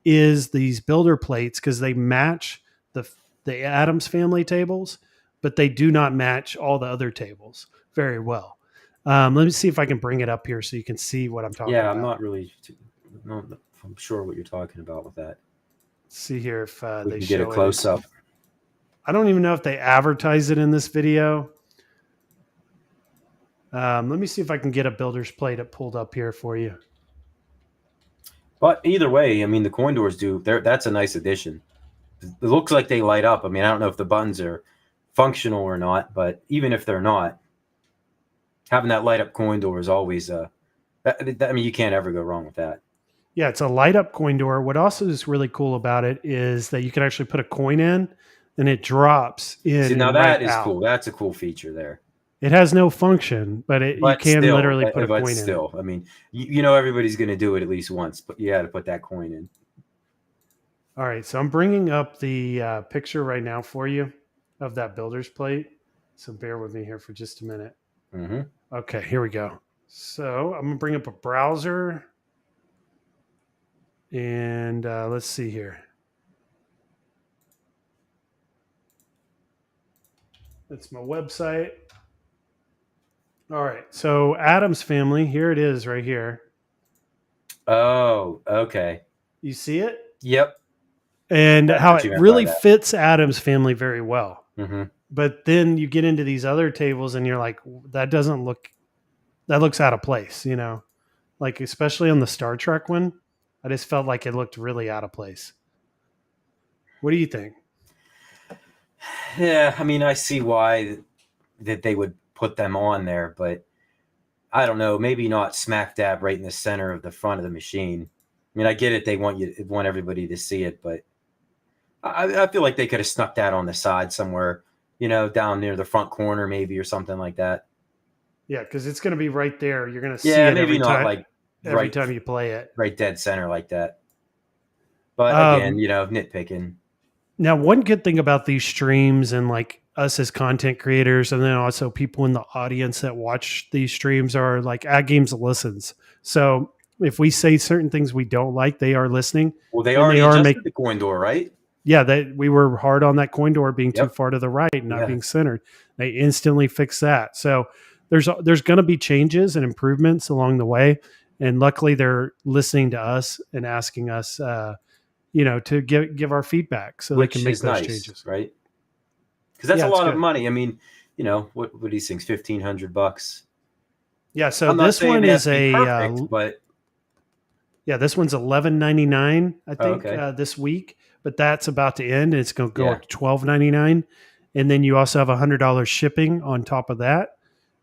is these builder plates because they match the Addams family tables, but they do not match all the other tables very well. Let me see if I can bring it up here so you can see what I'm talking about. Yeah, I'm not really I'm sure what you're talking about with that. Let's see here if we they can get a close up. I don't even know if they advertise it in this video. Let me see if I can get a builder's plate pulled up here for you. But either way, I mean, the coin doors that's a nice addition. It looks like they light up. I mean, I don't know if the buttons are functional or not, but even if they're not, having that light up coin door is always, I mean, you can't ever go wrong with that. Yeah, it's a light up coin door. What also is really cool about it is that you can actually put a coin in and it drops in. See, now that is cool. That's a cool feature there. It has no function, but you can literally put a coin in. Still, I mean, everybody's going to do it at least once, but you had to put that coin in. All right, so I'm bringing up the picture right now for you of that builder's plate. So bear with me here for just a minute. Mm-hmm. Okay, here we go. So I'm going to bring up a browser. And let's see here. That's my website. All right. So Addams family, here it is right here. Oh, okay. You see it? Yep. And how it really fits Addams family very well. Mm-hmm. But then you get into these other tables and you're like, that looks out of place, like especially on the Star Trek one. I just felt like it looked really out of place. What do you think? Yeah, I mean, I see why that they would put them on there, but I don't know, maybe not smack dab right in the center of the front of the machine. I mean, I get it. They want everybody to see it, but I feel like they could have snuck that on the side somewhere, down near the front corner maybe or something like that. Yeah, because it's going to be right there. You're going to see it maybe every time you play it. Right dead center like that. But again, nitpicking. Now, one good thing about these streams and like us as content creators and then also people in the audience that watch these streams are like AtGames listens. So if we say certain things we don't like, they are listening. Well, they already adjusted the coin door, right? Yeah, we were hard on that coin door being too far to the right and not being centered. They instantly fixed that. So there's going to be changes and improvements along the way. And luckily they're listening to us and asking us, to give our feedback so they can make those changes. Right? Because that's a lot of money. I mean, what do these things, $1,500? Yeah. So this one is this one's $11.99, I think, this week, but that's about to end. And it's going to go up to $12.99. And then you also have $100 shipping on top of that.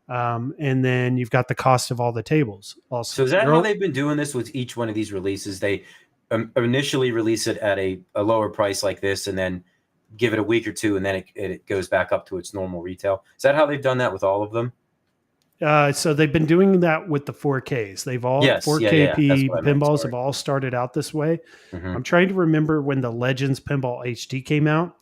And then you've got the cost of all the tables also. So is that how they've been doing this with each one of these releases? They initially release it at a lower price like this and then give it a week or two and then it goes back up to its normal retail. Is that how they've done that with all of them? So they've been doing that with the 4Ks. They've all 4KP pinballs have all started out this way. Mm-hmm. I'm trying to remember when the Legends Pinball HD came out.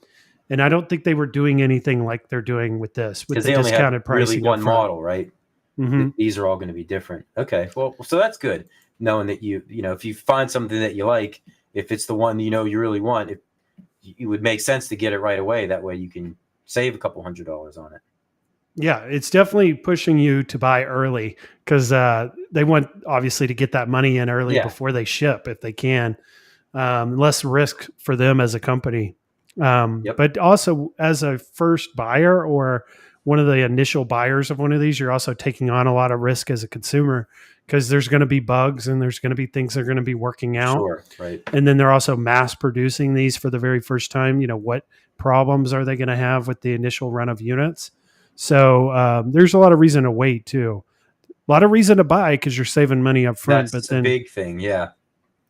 And I don't think they were doing anything like they're doing with this, with the discounted pricing. Really one model, right? Mm-hmm. These are all going to be different. Okay, well, so that's good. knowing that if you find something that you like, if it's the one you really want, it would make sense to get it right away. That way you can save a couple $100 on it. Yeah, it's definitely pushing you to buy early because they want obviously to get that money in early before they ship if they can. Less risk for them as a company. But also as a first buyer or one of the initial buyers of one of these, you're also taking on a lot of risk as a consumer because there's going to be bugs and there's going to be things that are going to be working out. Sure, right. And then they're also mass producing these for the very first time. What problems are they going to have with the initial run of units? So there's a lot of reason to wait too. A lot of reason to buy because you're saving money up front. That's a big thing, yeah.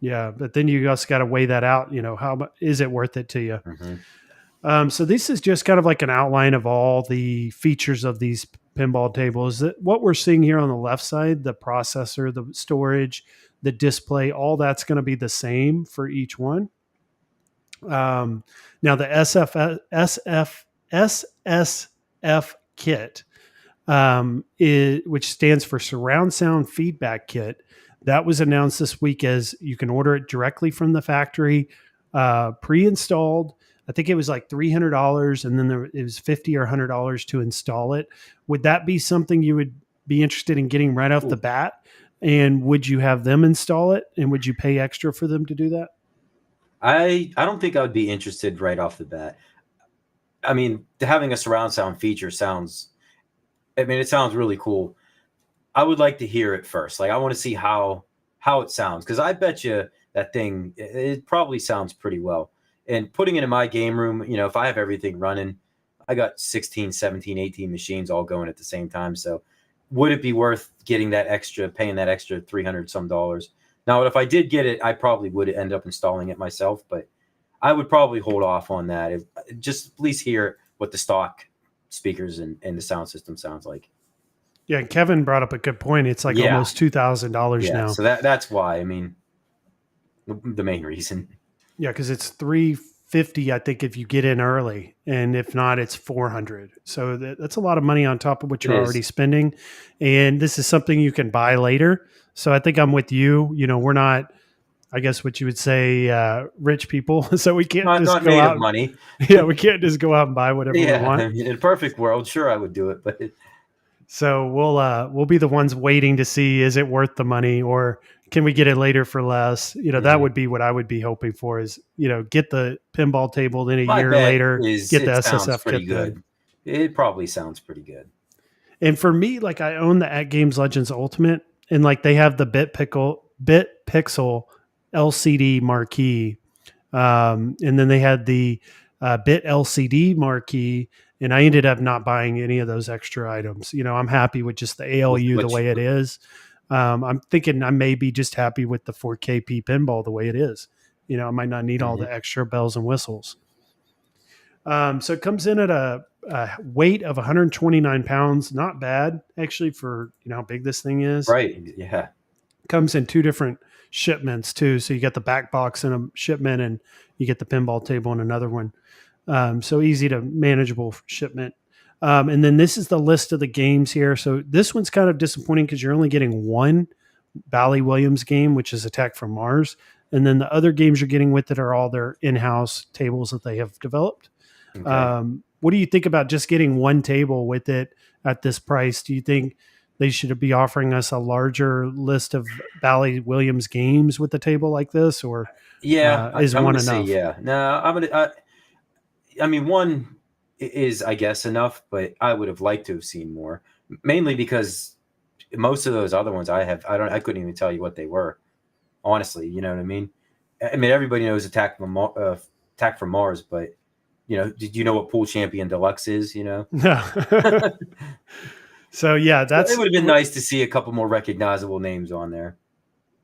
Yeah, but then you also got to weigh that out. How is it worth it to you? Mm-hmm. So this is just kind of like an outline of all the features of these pinball tables. What we're seeing here on the left side, the processor, the storage, the display, all that's going to be the same for each one. Now the SSF kit, which stands for Surround Sound Feedback Kit, that was announced this week as you can order it directly from the factory, pre-installed. I think it was like $300, and then it was $50 or $100 to install it. Would that be something you would be interested in getting right off the bat? And would you have them install it? And would you pay extra for them to do that? I don't think I would be interested right off the bat. I mean, having a surround sound feature it sounds really cool. I would like to hear it first. Like, I want to see how it sounds, because I bet you that thing, it probably sounds pretty well. And putting it in my game room, if I have everything running, I got 16, 17, 18 machines all going at the same time. So would it be worth paying that extra $300 some? Now, if I did get it, I probably would end up installing it myself, but I would probably hold off on that. Just at least hear what the stock speakers and the sound system sounds like. Yeah, and Kevin brought up a good point. It's like almost $2,000 now. So that's why. I mean, the main reason. Yeah, because it's $350, I think, if you get in early, and if not, it's $400. So that's a lot of money on top of what you're already spending. And this is something you can buy later. So I think I'm with you. We're not, I guess what you would say, rich people. So we can't just go out. Money. Yeah, we can't just go out and buy whatever we want. In a perfect world, sure, I would do it, but. So we'll be the ones waiting to see, is it worth the money, or can we get it later for less? That would be what I would be hoping for, is get the pinball table, then a year later get the SSF kit. Good. It probably sounds pretty good. And for me, like, I own the AtGames Legends Ultimate, and like they have the Bit Pixel LCD marquee, and then they had the Bit LCD marquee. And I ended up not buying any of those extra items. I'm happy with just the ALU the way it is. I'm thinking I may be just happy with the 4KP pinball the way it is. I might not need all the extra bells and whistles. So it comes in at a weight of 129 pounds. Not bad, actually, for how big this thing is. Right, yeah. Comes in 2 different shipments, too. So you got the back box in a shipment, and you get the pinball table in another one. So easy to manageable shipment. And then this is the list of the games here. So this one's kind of disappointing because you're only getting one Bally Williams game, which is Attack from Mars. And then the other games you're getting with it are all their in-house tables that they have developed. Okay. What do you think about just getting one table with it at this price? Do you think they should be offering us a larger list of Bally Williams games with a table like this, or is one enough? No, I mean, one is, I guess, enough, but I would have liked to have seen more, mainly because most of those other ones I couldn't even tell you what they were, honestly. You know what I mean? I mean, everybody knows Attack from Mars, but did you know what Pool Champion Deluxe is? No. So yeah, it would have been nice to see a couple more recognizable names on there.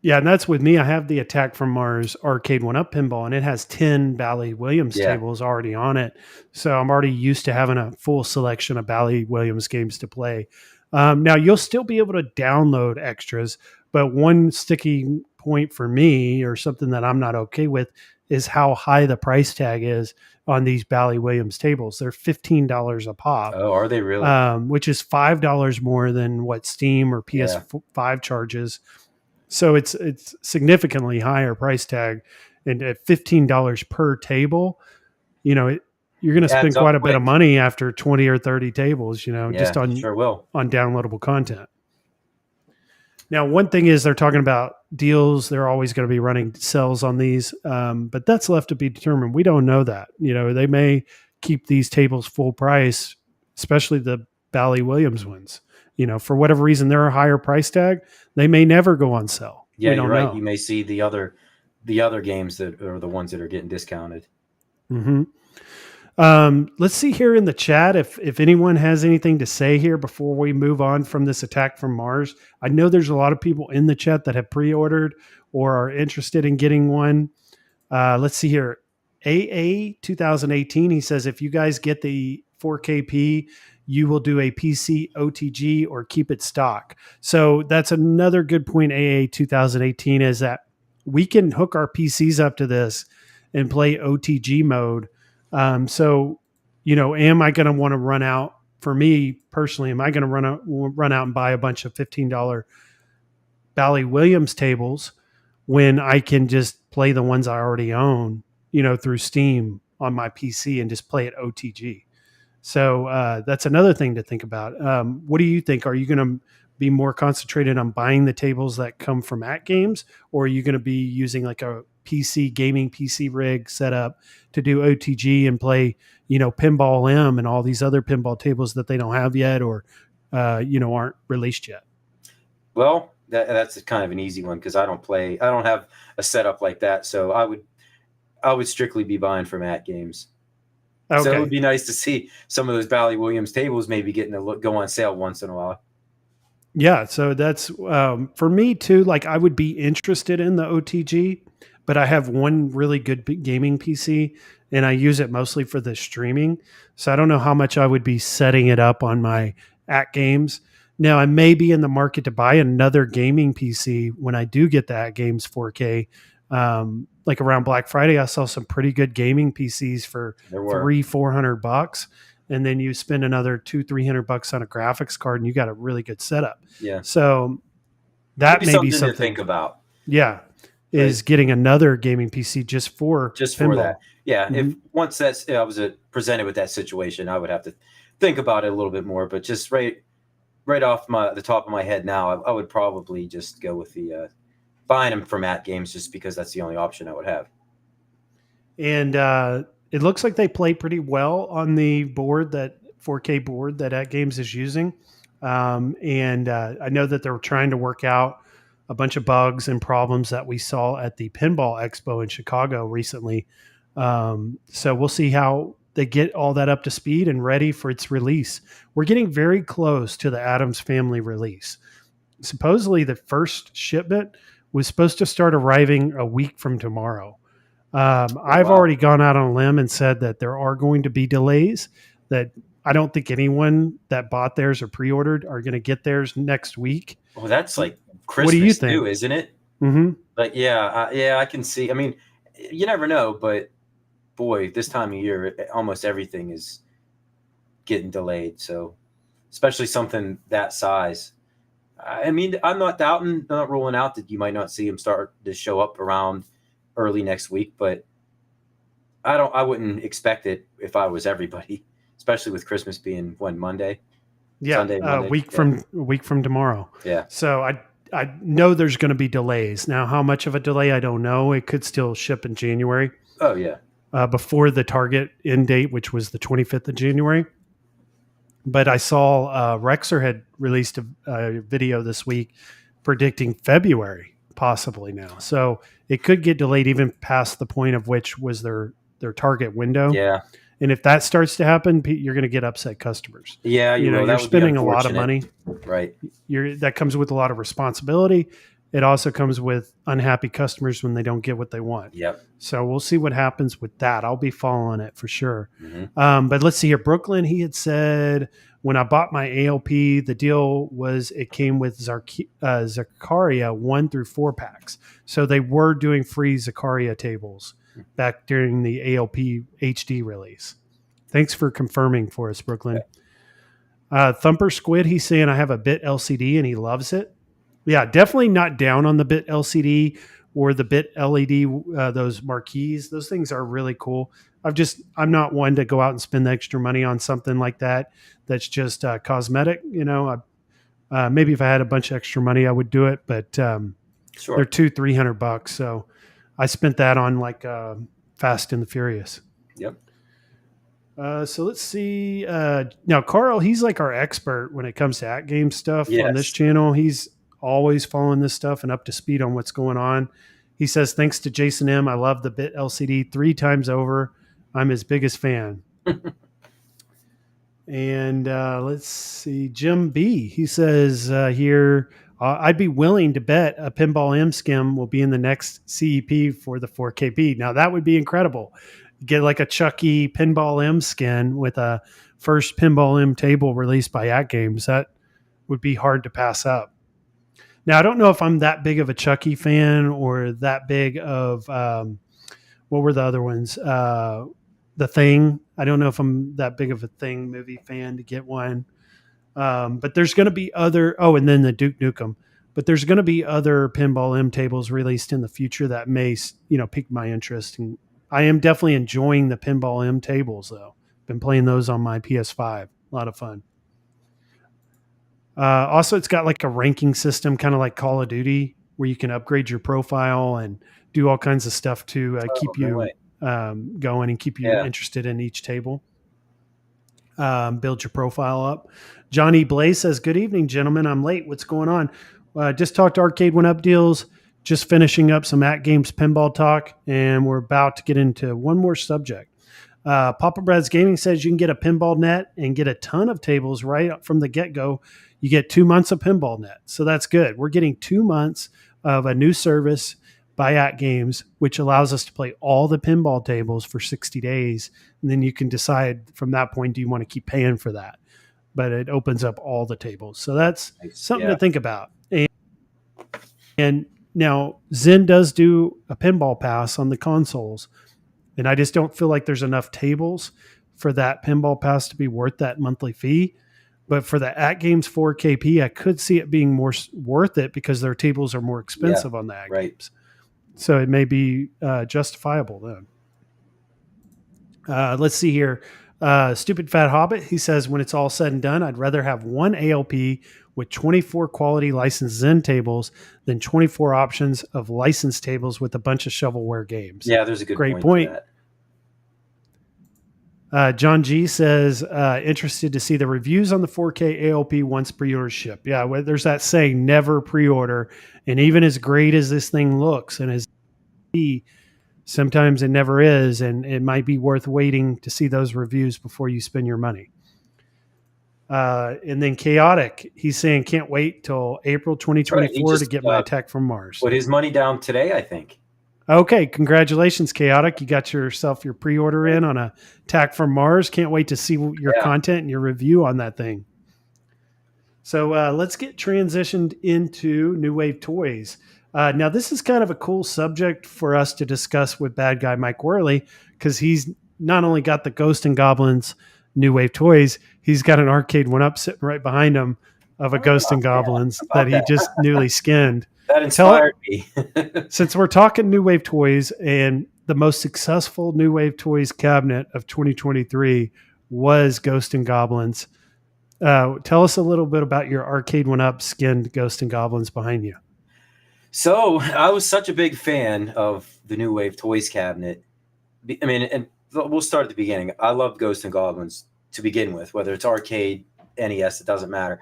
Yeah, and that's with me. I have the Attack from Mars Arcade1up pinball, and it has 10 Bally Williams tables already on it. So I'm already used to having a full selection of Bally Williams games to play. Now, you'll still be able to download extras, but one sticky point for me, or something that I'm not okay with, is how high the price tag is on these Bally Williams tables. They're $15 a pop. Oh, are they really? Which is $5 more than what Steam or PS5 charges. So it's significantly higher price tag, and at $15 per table, you know, you're going to It spend adds quite up a bit of quick. money after 20 or 30 tables, just Yeah, sure will. on downloadable content. Now, one thing is they're talking about deals. They're always going to be running sales on these, but that's left to be determined. We don't know that. They may keep these tables full price, especially the Bally Williams ones. For whatever reason, they're a higher price tag. They may never go on sale. Yeah, We you're don't right. know. You may see the other games that are the ones that are getting discounted. Mm-hmm. Let's see here in the chat if anyone has anything to say here before we move on from this Attack from Mars. I know there's a lot of people in the chat that have pre-ordered or are interested in getting one. Let's see here. AA 2018, he says, if you guys get the 4KP, you will do a PC OTG or keep it stock. So that's another good point. AA 2018 is that we can hook our PCs up to this and play OTG mode. Am I going to want to run out? For me personally, am I going to run out and buy a bunch of $15 Bally Williams tables when I can just play the ones I already own, through Steam on my PC and just play it OTG? So that's another thing to think about. What do you think? Are you going to be more concentrated on buying the tables that come from AtGames, or are you going to be using like a gaming PC rig setup to do OTG and play, Pinball M and all these other pinball tables that they don't have yet or, aren't released yet? Well, that's kind of an easy one because I don't have a setup like that. So I would strictly be buying from AtGames. Okay. So it would be nice to see some of those Bally Williams tables maybe getting to go on sale once in a while. Yeah, so that's for me too. Like I would be interested in the OTG, but I have one really good gaming PC, and I use it mostly for the streaming. So I don't know how much I would be setting it up on my AtGames. Now I may be in the market to buy another gaming PC when I do get the AtGames 4K. Like around Black Friday, I saw some pretty good gaming PCs for $300-400, and then you spend another $200-300 on a graphics card, and you got a really good setup. Yeah. So that may be something to think about. Yeah, is getting another gaming PC just for that. Yeah. Mm-hmm. If once I was presented with that situation, I would have to think about it a little bit more. But just right off the top of my head now, I would probably just go with the buying them from AtGames just because that's the only option I would have. And it looks like they play pretty well on the board, that 4K board that AtGames is using. And I know that they're trying to work out a bunch of bugs and problems that we saw at the Pinball Expo in Chicago recently. So we'll see how they get all that up to speed and ready for its release. We're getting very close to the Addams Family release. Supposedly the first shipment was supposed to start arriving a week from tomorrow. I've already gone out on a limb and said that there are going to be delays, that I don't think anyone that bought theirs or pre-ordered are going to get theirs next week. Well, that's like Christmas, what do you think? too, isn't it? Mm-hmm. Like, yeah, I can see. I mean, you never know, but boy, this time of year, almost everything is getting delayed. So, especially something that size. I mean, I'm not ruling out that you might not see them start to show up around early next week, but I wouldn't expect it if I was everybody, especially with Christmas being Monday. Yeah, Sunday, Monday. A week from tomorrow. Yeah. So I know there's going to be delays. Now, how much of a delay, I don't know. It could still ship in January. Oh yeah. Before the target end date, which was the 25th of January. But I saw Rexer had released a video this week predicting February, possibly now. So it could get delayed even past the point of which was their target window. Yeah. And if that starts to happen, you're going to get upset customers. Yeah, you're spending a lot of money. Right. That comes with a lot of responsibility. It also comes with unhappy customers when they don't get what they want. Yep. So we'll see what happens with that. I'll be following it for sure. Mm-hmm. But let's see here. Brooklyn, he had said, when I bought my ALP, the deal was it came with Zakaria 1 through 4 packs. So they were doing free Zakaria tables back during the ALP HD release. Thanks for confirming for us, Brooklyn. Okay. Thumper Squid, he's saying I have a bit LCD and he loves it. Yeah, definitely not down on the bit LCD or the bit LED, those marquees. Those things are really cool. I'm not one to go out and spend the extra money on something like that. That's just cosmetic. Maybe if I had a bunch of extra money, I would do it, but they're Sure. $200-300. So I spent that on like Fast and the Furious. Yep. So let's see. Now, Carl, he's like our expert when it comes to AtGames stuff on this Yes. channel. He's always following this stuff and up to speed on what's going on. He says, thanks to Jason M., I love the bit LCD 3 times over. I'm his biggest fan. And let's see. Jim B., he says here, I'd be willing to bet a Pinball M skim will be in the next CEP for the 4KP. Now, that would be incredible. Get like a Chucky Pinball M skin with a first Pinball M table released by AtGames. That would be hard to pass up. Now, I don't know if I'm that big of a Chucky fan or that big of, what were the other ones? The Thing. I don't know if I'm that big of a Thing movie fan to get one. But there's going to be other, and then the Duke Nukem. But there's going to be other Pinball M tables released in the future that may, pique my interest. And I am definitely enjoying the Pinball M tables, though. Been playing those on my PS5. A lot of fun. Also, it's got like a ranking system, kind of like Call of Duty, where you can upgrade your profile and do all kinds of stuff to keep you going and keep you interested in each table. Build your profile up. Johnny Blaze says, good evening, gentlemen. I'm late. What's going on? Just talked to Arcade1up deals, just finishing up some AtGames pinball talk, and we're about to get into one more subject. Papa Brad's Gaming says you can get a pinball net and get a ton of tables right from the get-go. You get 2 months of pinball net. So that's good. We're getting 2 months of a new service by AtGames, which allows us to play all the pinball tables for 60 days. And then you can decide from that point, do you want to keep paying for that? But it opens up all the tables. So that's something to think about. And now Zen does do a pinball pass on the consoles. And I just don't feel like there's enough tables for that pinball pass to be worth that monthly fee. But for the AtGames 4KP, I could see it being more worth it because their tables are more expensive on the AtGames. Right. So it may be justifiable then. Let's see here. Stupid Fat Hobbit, he says, when it's all said and done, I'd rather have one ALP with 24 quality licensed Zen tables than 24 options of licensed tables with a bunch of shovelware games. Yeah, there's a good great point. John G says, interested to see the reviews on the 4K ALP once pre-orders ship. Yeah, there's that saying, never pre-order. And even as great as this thing looks and as sometimes it never is, and it might be worth waiting to see those reviews before you spend your money. And then Chaotic, he's saying can't wait till April 2024 to get my Attack from Mars. Put his money down today, I think. Okay, congratulations, Chaotic. You got yourself your pre-order in on a Attack from Mars. Can't wait to see your content and your review on that thing. So let's get transitioned into New Wave Toys. Now, this is kind of a cool subject for us to discuss with Bad Guy Mike Worley, because he's not only got the Ghost and Goblins New Wave Toys, he's got an Arcade1up sitting right behind him of a Ghost and Goblins that he just newly skinned. That inspired me. Since we're talking New Wave Toys, and the most successful New Wave Toys cabinet of 2023 was Ghost and Goblins, tell us a little bit about your Arcade1up skinned Ghost and Goblins behind you. So I was such a big fan of the New Wave Toys cabinet. I mean, and we'll start at the beginning. I loved Ghosts and Goblins to begin with, whether it's arcade, NES, it doesn't matter.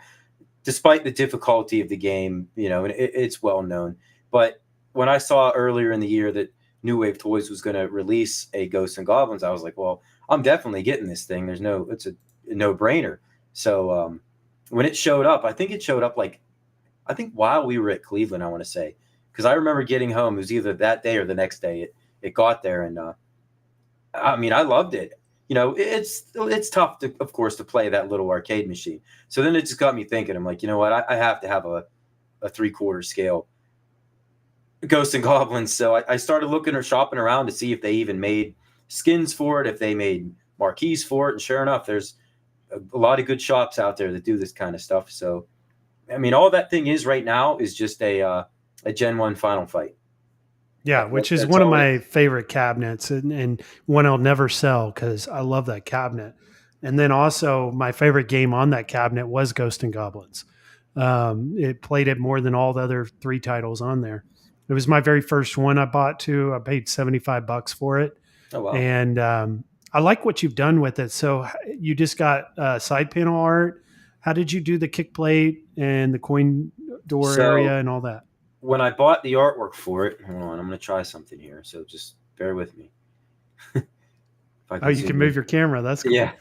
Despite the difficulty of the game, and it's well known. But when I saw earlier in the year that New Wave Toys was going to release a Ghosts and Goblins, I was like, well, I'm definitely getting this thing. It's a no-brainer. So when it showed up, I think it showed up while we were at Cleveland, I want to say, because I remember getting home. It was either that day or the next day. It got there, and I mean, I loved it. It's tough to, of course, to play that little arcade machine. So then it just got me thinking. I'm like, you know what? I have to have a 3/4 scale Ghosts and Goblins. So I started looking or shopping around to see if they even made skins for it, if they made marquees for it. And sure enough, there's a lot of good shops out there that do this kind of stuff. So I mean, all that thing is right now is just a Gen 1 Final Fight. Yeah, which is one of my favorite cabinets, and one I'll never sell because I love that cabinet. And then also my favorite game on that cabinet was Ghost and Goblins. It played it more than all the other 3 titles on there. It was my very first one I bought too. I paid $75 for it. Oh, wow. And I like what you've done with it. So you just got side panel art. How did you do the kick plate and the coin door area and all that? When I bought the artwork for it, hold on, I'm going to try something here. So just bear with me. Oh, you can move your camera. That's cool. Yeah.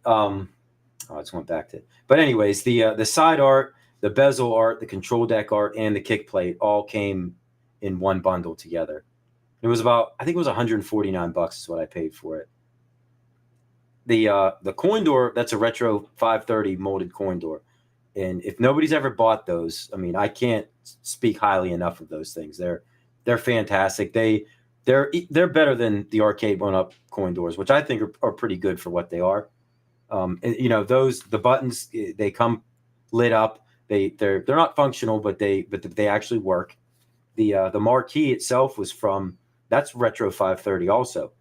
Oh, I just went back to it. But anyways, the side art, the bezel art, the control deck art, and the kick plate all came in one bundle together. It was about, I think it was $149 is what I paid for it. The coin door, that's a retro 530 molded coin door. And if nobody's ever bought those, I mean, I can't speak highly enough of those things. They're fantastic. They're better than the Arcade1up coin doors, which I think are pretty good for what they are. And, you know, the buttons, they come lit up. They're not functional, but they actually work. The marquee itself was that's retro 530 also.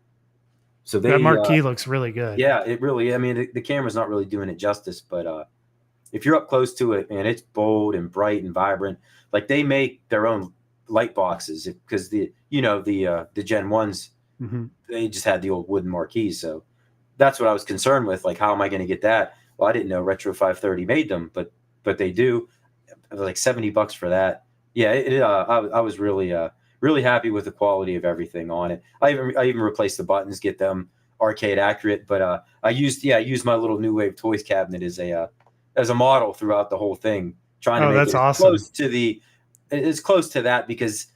So that marquee looks really good. Yeah, it really. I mean, the camera's not really doing it justice, but if you're up close to it, man, it's bold and bright and vibrant. Like they make their own light boxes because the Gen 1s, they just had the old wooden marquees. So that's what I was concerned with. Like, how am I going to get that? Well, I didn't know Retro 530 made them, but they do. It was like $70 for that. Yeah, I was really happy with the quality of everything on it. I even replaced the buttons, get them arcade accurate. But I used my little New Wave Toys cabinet as a model throughout the whole thing, trying to make it as close to that, because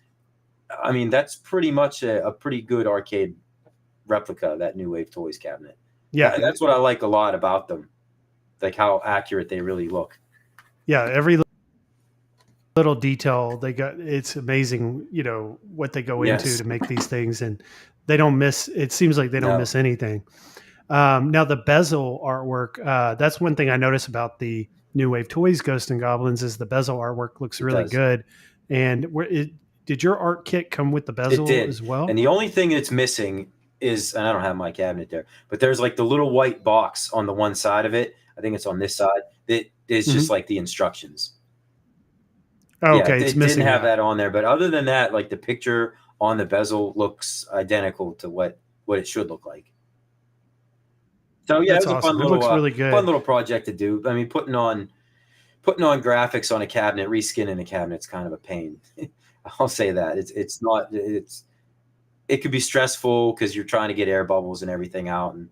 I mean that's pretty much a pretty good arcade replica of that New Wave Toys cabinet. Yeah, that's what I like a lot about them, like how accurate they really look. Yeah, every little detail they got, it's amazing, you know, what they go into to make these things, and they don't miss, it seems like they don't miss anything. Now the bezel artwork, that's one thing I noticed about the New Wave Toys Ghost and Goblins is the bezel artwork looks really good. And did your art kit come with the bezel as well? And the only thing it's missing is, and I don't have my cabinet there, but there's like the little white box on the one side of it. I think it's on this side. That is just like the instructions. Oh, okay, it's missing. Didn't have that on there, but other than that, like the picture on the bezel looks identical to what it should look like. So yeah, that's it was awesome. a fun little, really good. Fun little project to do. I mean, putting on graphics on a cabinet, reskinning a cabinet's kind of a pain. I'll say that it could be stressful because you're trying to get air bubbles and everything out, and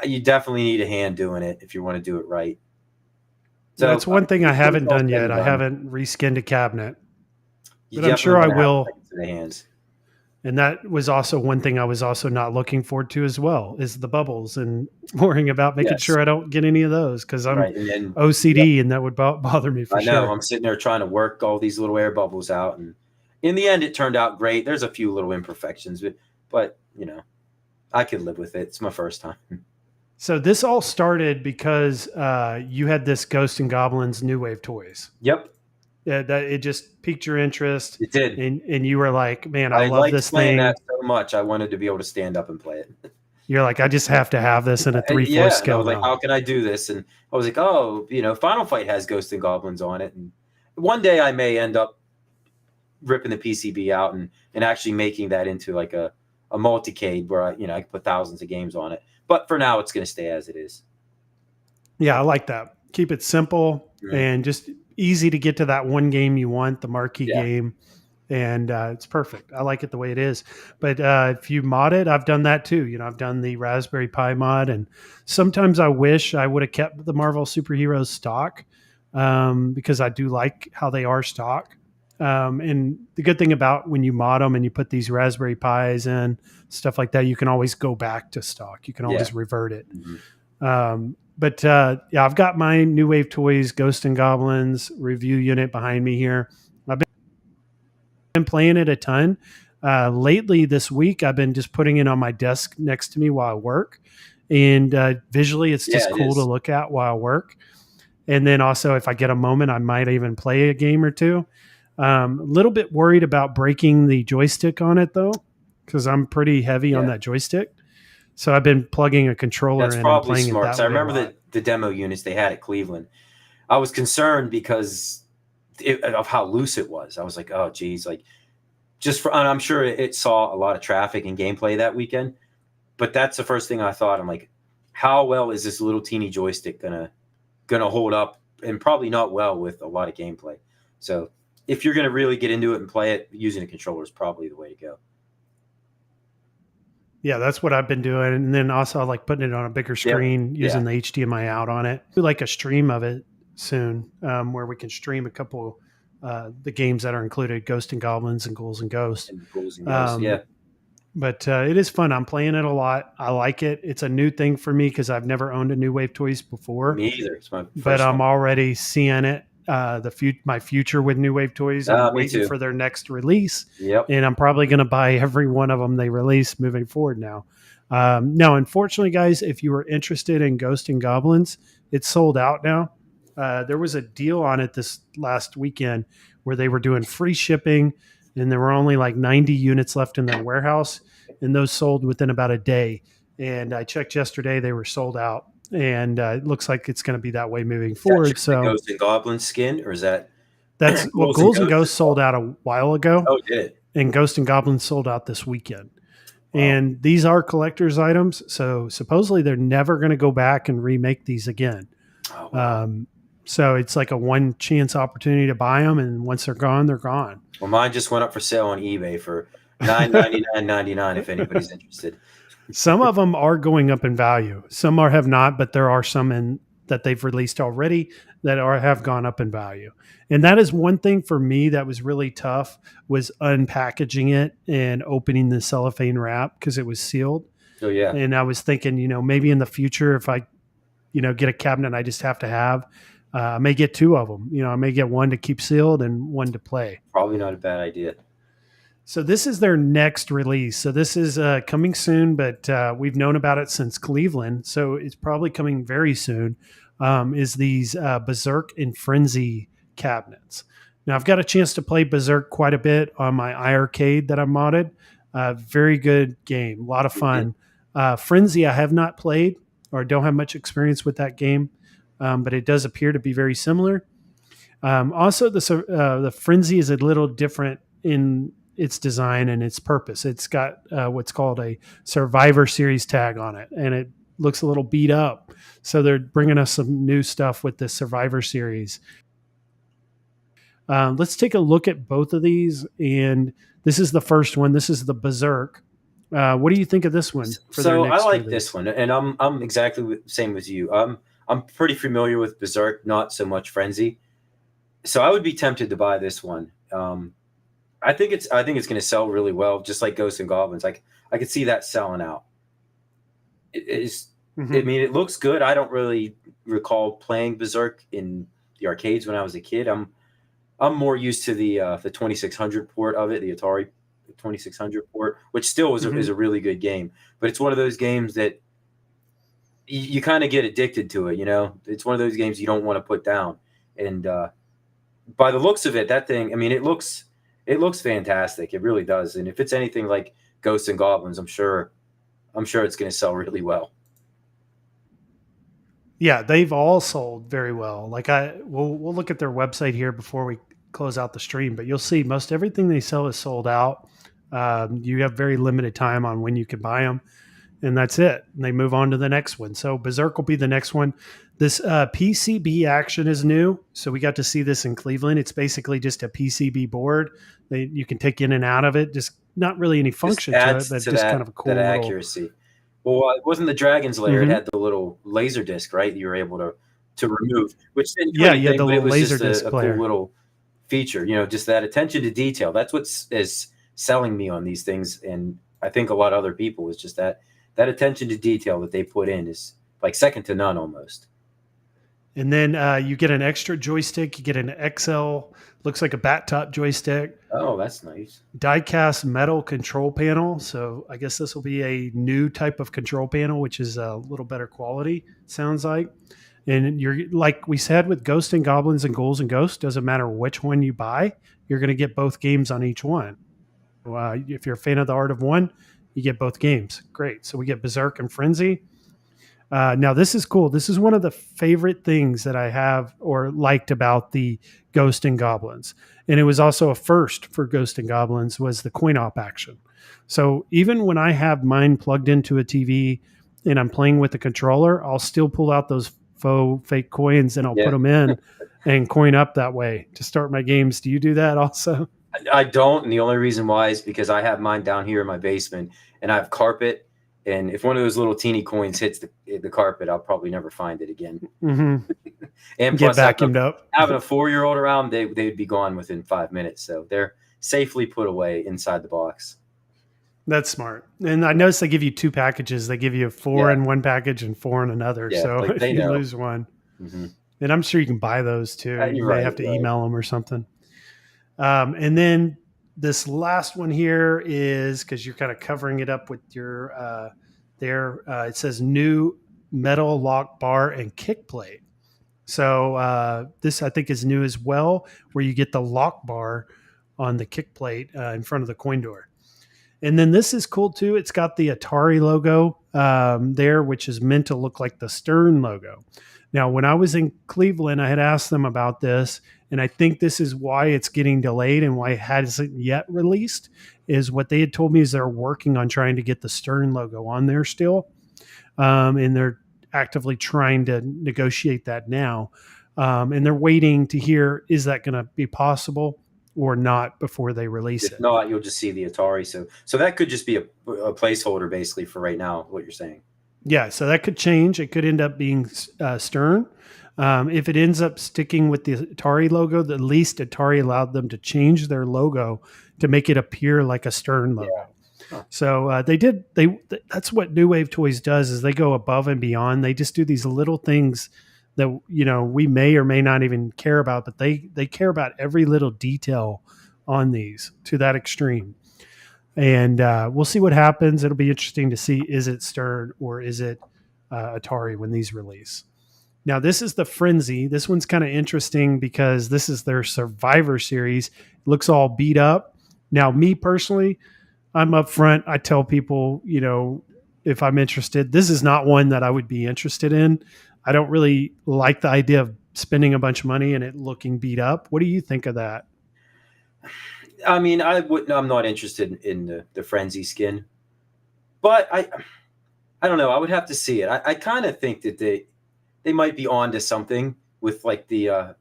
you definitely need a hand doing it if you want to do it right. So that's one thing I haven't done yet. I haven't reskinned a cabinet, but I'm sure I will. The hands. And that was also one thing I was also not looking forward to as well, is the bubbles and worrying about making sure I don't get any of those, because I'm OCD and that would bother me for sure. I know. I'm sitting there trying to work all these little air bubbles out, and in the end, it turned out great. There's a few little imperfections, but you know, I could live with it. It's my first time. So this all started because you had this Ghost and Goblins New Wave Toys. Yep. Yeah, that it just piqued your interest. It did, and you were like, "Man, I love this thing that so much. I wanted to be able to stand up and play it." You're like, "I just have to have this in a 3/4 scale." I was like, "How can I do this?" And I was like, "Oh, you know, Final Fight has Ghosts and Goblins on it, and one day I may end up ripping the PCB out and actually making that into like a multicade where I can put thousands of games on it. But for now, it's going to stay as it is." Yeah, I like that. Keep it simple and just easy to get to that one game you want, the marquee game, and it's perfect. I like it the way it is. But if you mod it, I've done that too. You know, I've done the Raspberry Pi mod, and sometimes I wish I would have kept the Marvel Superheroes stock because I do like how they are stock. And the good thing about when you mod them and you put these Raspberry Pis in, stuff like that, you can always go back to stock. You can always revert it. But I've got my New Wave Toys Ghost and Goblins review unit behind me here. I've been playing it a ton. Lately this week, I've been just putting it on my desk next to me while I work. And visually, it's just cool to look at while I work. And then also, if I get a moment, I might even play a game or two. A little bit worried about breaking the joystick on it though, because I'm pretty heavy on Yeah. that joystick. So I've been plugging a controller That's in and probably playing it smart. that So I way a remember lot. the demo units they had at Cleveland. I was concerned because of how loose it was. I was like, oh, geez, like just for, and I'm sure it saw a lot of traffic and gameplay that weekend. But that's the first thing I thought. I'm like, how well is this little teeny joystick gonna hold up? And probably not well with a lot of gameplay. So if you're gonna really get into it and play it, using a controller is probably the way to go. Yeah, that's what I've been doing. And then also I like putting it on a bigger screen using the HDMI out on it. Do like a stream of it soon, where we can stream a couple the games that are included, Ghost and Goblins and Ghouls and Ghosts. And Ghouls and Ghosts, yeah. But it is fun. I'm playing it a lot. I like it. It's a new thing for me because I've never owned a New Wave Toys before. Me either. It's my first but I'm one. already seeing it. My future with New Wave Toys. I'm waiting for their next release. Yep. And I'm probably going to buy every one of them they release moving forward now. Now, unfortunately, guys, if you were interested in Ghost and Goblins, it's sold out now. There was a deal on it this last weekend where they were doing free shipping, and there were only like 90 units left in their warehouse, and those sold within about a day. And I checked yesterday; they were sold out, and it looks like it's going to be that way moving forward. So, Ghost and Goblin skin, or is that's well, Ghouls and Ghosts sold out a while ago. Oh, did it? And Ghost and Goblins sold out this weekend. Wow. And these are collector's items, so supposedly they're never going to go back and remake these again. Oh, wow. So it's like a one chance opportunity to buy them, and once they're gone, they're gone. Well, mine just went up for sale on eBay for $9.99.99 if anybody's interested. Some of them are going up in value. Some have not, but there are some that they've released already that have gone up in value. And that is one thing for me that was really tough, was unpackaging it and opening the cellophane wrap because it was sealed. Oh, yeah. And I was thinking, maybe in the future, if I, get a cabinet I just have to have, I may get two of them. I may get one to keep sealed and one to play. Probably not a bad idea. So this is their next release. So this is coming soon, but we've known about it since Cleveland. So it's probably coming very soon, is these Berserk and Frenzy cabinets. Now, I've got a chance to play Berserk quite a bit on my iArcade that I modded. Very good game. A lot of fun. Frenzy I have not played or don't have much experience with that game, but it does appear to be very similar. Also, the Frenzy is a little different in its design and its purpose. It's got what's called a Survivor Series tag on it, and it looks a little beat up. So they're bringing us some new stuff with this Survivor Series. Let's take a look at both of these, and this is the first one. This is the Berserk. What do you think of this one? So I like this one, and I'm exactly the same as you. I'm pretty familiar with Berserk, not so much Frenzy. So I would be tempted to buy this one. I think it's going to sell really well, just like Ghosts and Goblins. Like I could see that selling out. It is. Mm-hmm. I mean, it looks good. I don't really recall playing Berserk in the arcades when I was a kid. I'm more used to the 2600 port of it, the Atari 2600 port, which still is a really good game. But it's one of those games that you kind of get addicted to it. It's one of those games you don't want to put down. And by the looks of it, that thing, I mean, it looks fantastic. It really does. And if it's anything like Ghosts and Goblins, I'm sure it's going to sell really well. Yeah, they've all sold very well. Like we'll look at their website here before we close out the stream, but you'll see most everything they sell is sold out. You have very limited time on when you can buy them, and that's it. And they move on to the next one. So Berserk will be the next one. This PCB action is new. So we got to see this in Cleveland. It's basically just a PCB board that you can take in and out of it. Just not really any function to it, but just kind of a cool little accuracy. Well, it wasn't the Dragon's Lair. It had the little laser disc, right? You were able to remove, which didn't do anything, the little laser disc player. A cool little feature, just that attention to detail. That's what is selling me on these things, and I think a lot of other people is just that attention to detail that they put in is like second to none almost. And then you get an extra joystick. You get an XL, looks like a bat top joystick. Oh, that's nice. Die-cast metal control panel. So I guess this will be a new type of control panel, which is a little better quality, sounds like. And you're like we said with Ghosts and Goblins and Ghouls and Ghosts, doesn't matter which one you buy, you're going to get both games on each one. If you're a fan of the Art of One, you get both games. Great. So we get Berserk and Frenzy. Now this is cool. This is one of the favorite things that I have or liked about the Ghost and Goblins, and it was also a first for Ghost and Goblins was the coin op action. So even when I have mine plugged into a TV and I'm playing with the controller, I'll still pull out those faux fake coins and I'll put them in and coin up that way to start my games. Do you do that also? I don't, and the only reason why is because I have mine down here in my basement, and I have carpet. And if one of those little teeny coins hits the carpet, I'll probably never find it again. Mm-hmm. And get plus, vacuumed up. Having a 4-year-old around, they'd be gone within 5 minutes. So they're safely put away inside the box. That's smart. And I noticed they give you 2 packages. They give you 4 in one package and 4 in another. Yeah, so like if you lose one, and I'm sure you can buy those too. You may have to email them or something. And then this last one here is because you're kind of covering it up with your it says new metal lock bar and kick plate. So this I think is new as well, where you get the lock bar on the kick plate in front of the coin door. And then this is cool too. It's got the Atari logo there, which is meant to look like the Stern logo. Now, when I was in Cleveland, I had asked them about this, and I think this is why it's getting delayed and why it hasn't yet released, is what they had told me is they're working on trying to get the Stern logo on there still. And they're actively trying to negotiate that now. And they're waiting to hear, is that going to be possible or not before they release it? If not, you'll just see the Atari. So that could just be a placeholder basically for right now, what you're saying. Yeah, so that could change. It could end up being Stern. If it ends up sticking with the Atari logo, at least Atari allowed them to change their logo to make it appear like a Stern logo. Yeah. Huh. So that's what New Wave Toys does, is they go above and beyond. They just do these little things that, you know, we may or may not even care about, but they care about every little detail on these to that extreme. And we'll see what happens. It'll be interesting to see, is it Stern or is it Atari when these release. Now, this is the Frenzy. This one's kind of interesting because this is their Survivor series. It looks all beat up. Now, me personally, I'm up front. I tell people, you know, if I'm interested, this is not one that I would be interested in. I don't really like the idea of spending a bunch of money and it looking beat up. What do you think of that? I mean, I'm not interested in the Frenzy skin, but I don't know. I would have to see it. I kind of think that they might be onto something with like the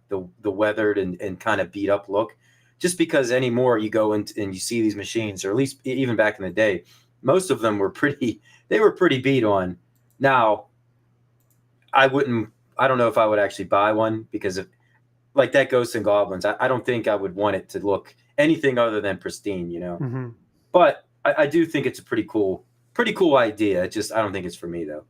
weathered and kind of beat up look. Just because anymore you go and you see these machines, or at least even back in the day, most of them were pretty beat on. Now, I don't know if I would actually buy one because of like that Ghosts and Goblins. I don't think I would want it to look anything other than pristine, you know. Mm-hmm. But I do think it's a pretty cool idea. I don't think it's for me though.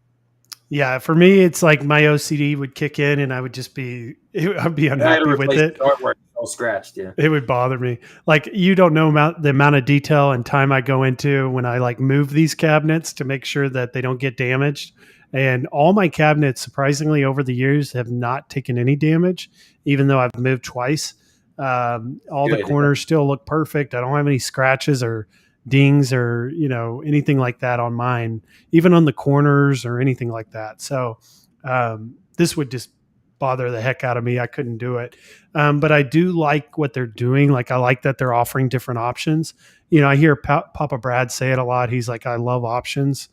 Yeah, for me, it's like my OCD would kick in, and I would just I'd be unhappy with it. Artwork all scratched, yeah. It would bother me. Like, you don't know the amount of detail and time I go into when I like move these cabinets to make sure that they don't get damaged. And all my cabinets, surprisingly, over the years have not taken any damage, even though I've moved twice. All the corners still look perfect. I don't have any scratches or dings or, you know, anything like that on mine, even on the corners or anything like that. So this would just bother the heck out of me. I couldn't do it. But I do like what they're doing. Like, I like that they're offering different options. You know, I hear Papa Brad say it a lot. He's like, I love options.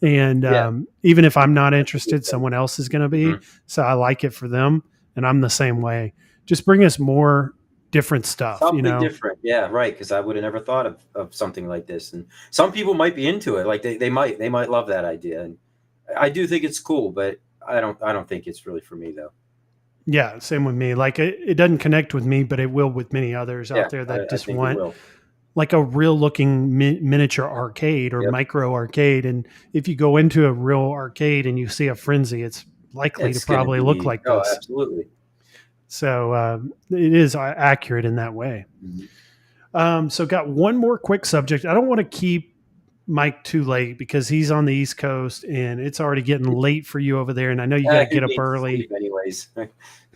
And even if I'm not interested, someone else is going to be. Mm-hmm. So I like it for them. And I'm the same way. Just bring us more different stuff. Something, you know? Different. Yeah, right. Because I would have never thought of something like this. And some people might be into it. Like they might love that idea. And I do think it's cool, but I don't think it's really for me though. Yeah, same with me. Like it doesn't connect with me, but it will with many others out there that just want like a real looking miniature arcade or micro arcade. And if you go into a real arcade and you see a Frenzy, it's likely to probably look like this. Oh, absolutely. So it is accurate in that way. Mm-hmm. So got one more quick subject. I don't want to keep Mike too late because he's on the East Coast and it's already getting late for you over there. And I know you got to He get up needs to early. sleep anyways.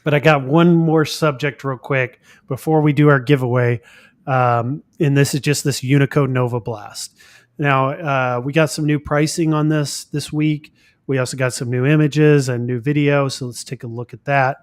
But I got one more subject real quick before we do our giveaway. And this is just this Unico Nova Blast. Now, we got some new pricing on this week. We also got some new images and new video. So let's take a look at that.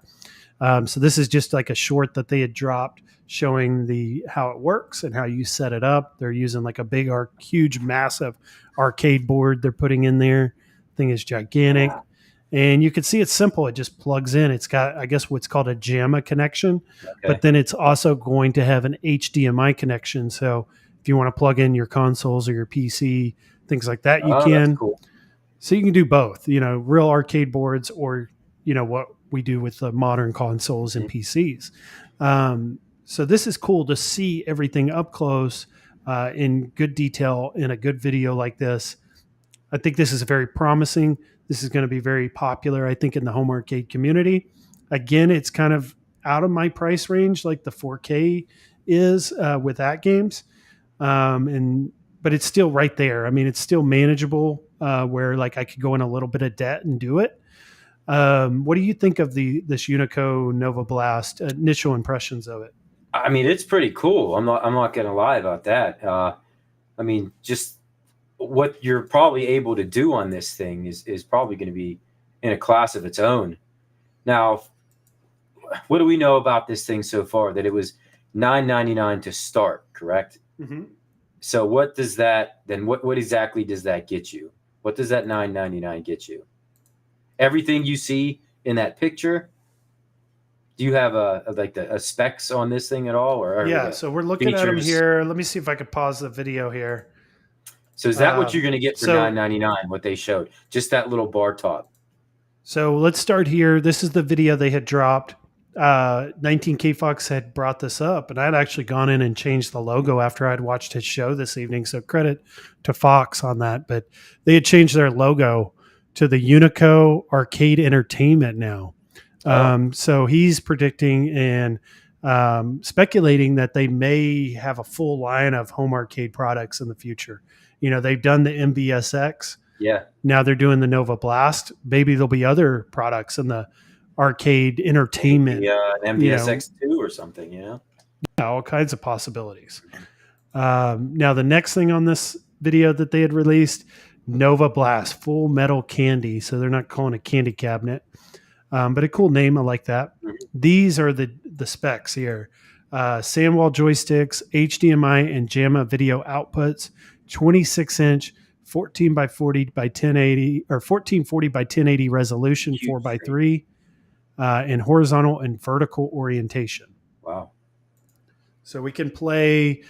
So this is just like a short that they had dropped showing how it works and how you set it up. They're using like a big, huge, massive arcade board they're putting in there. Thing is gigantic. Wow. And you can see it's simple. It just plugs in. It's got, I guess, what's called a JAMA connection, but then it's also going to have an HDMI connection. So if you want to plug in your consoles or your PC, things like that, you can. That's cool. So you can do both, real arcade boards or, what we do with the modern consoles and PCs. So this is cool to see everything up close in good detail in a good video like this. I think this is very promising. This is going to be very popular, I think, in the home arcade community. Again, it's kind of out of my price range, like the 4K is with AtGames, but it's still right there. I mean, it's still manageable, where like I could go in a little bit of debt and do it. What do you think of this Unico Nova Blast? Initial impressions of it? I mean, it's pretty cool. I'm not going to lie about that. I mean, just what you're probably able to do on this thing is probably going to be in a class of its own. Now, what do we know about this thing so far? That it was $9.99 to start, correct? Mm-hmm. So what does that then? What exactly does that get you? What does that $9.99 get you? Everything you see in that picture. Do you have a specs on this thing at all? Or yeah, so we're looking at them here. Let me see if I could pause the video here. So is that what you're going to get for $9.99? What they showed, just that little bar top. So let's start here. This is the video they had dropped. 19K Fox had brought this up, and I'd actually gone in and changed the logo after I'd watched his show this evening. So credit to Fox on that. But they had changed their logo to the Unico Arcade Entertainment now. So he's predicting and speculating that they may have a full line of home arcade products in the future. They've done the MVSX. Yeah. Now they're doing the Nova Blast. Maybe there'll be other products in the arcade entertainment. Yeah, MVSX2 or something, Yeah, all kinds of possibilities. Now the next thing on this video that they had released, Nova Blast, full metal candy. So they're not calling it candy cabinet. But a cool name. I like that. Mm-hmm. These are the specs here. Sandwall joysticks, HDMI and JAMA video outputs, 26-inch, 14 by 40 by 1080 or 1440 by 1080 resolution, 4x3, and horizontal and vertical orientation. Wow. So we can play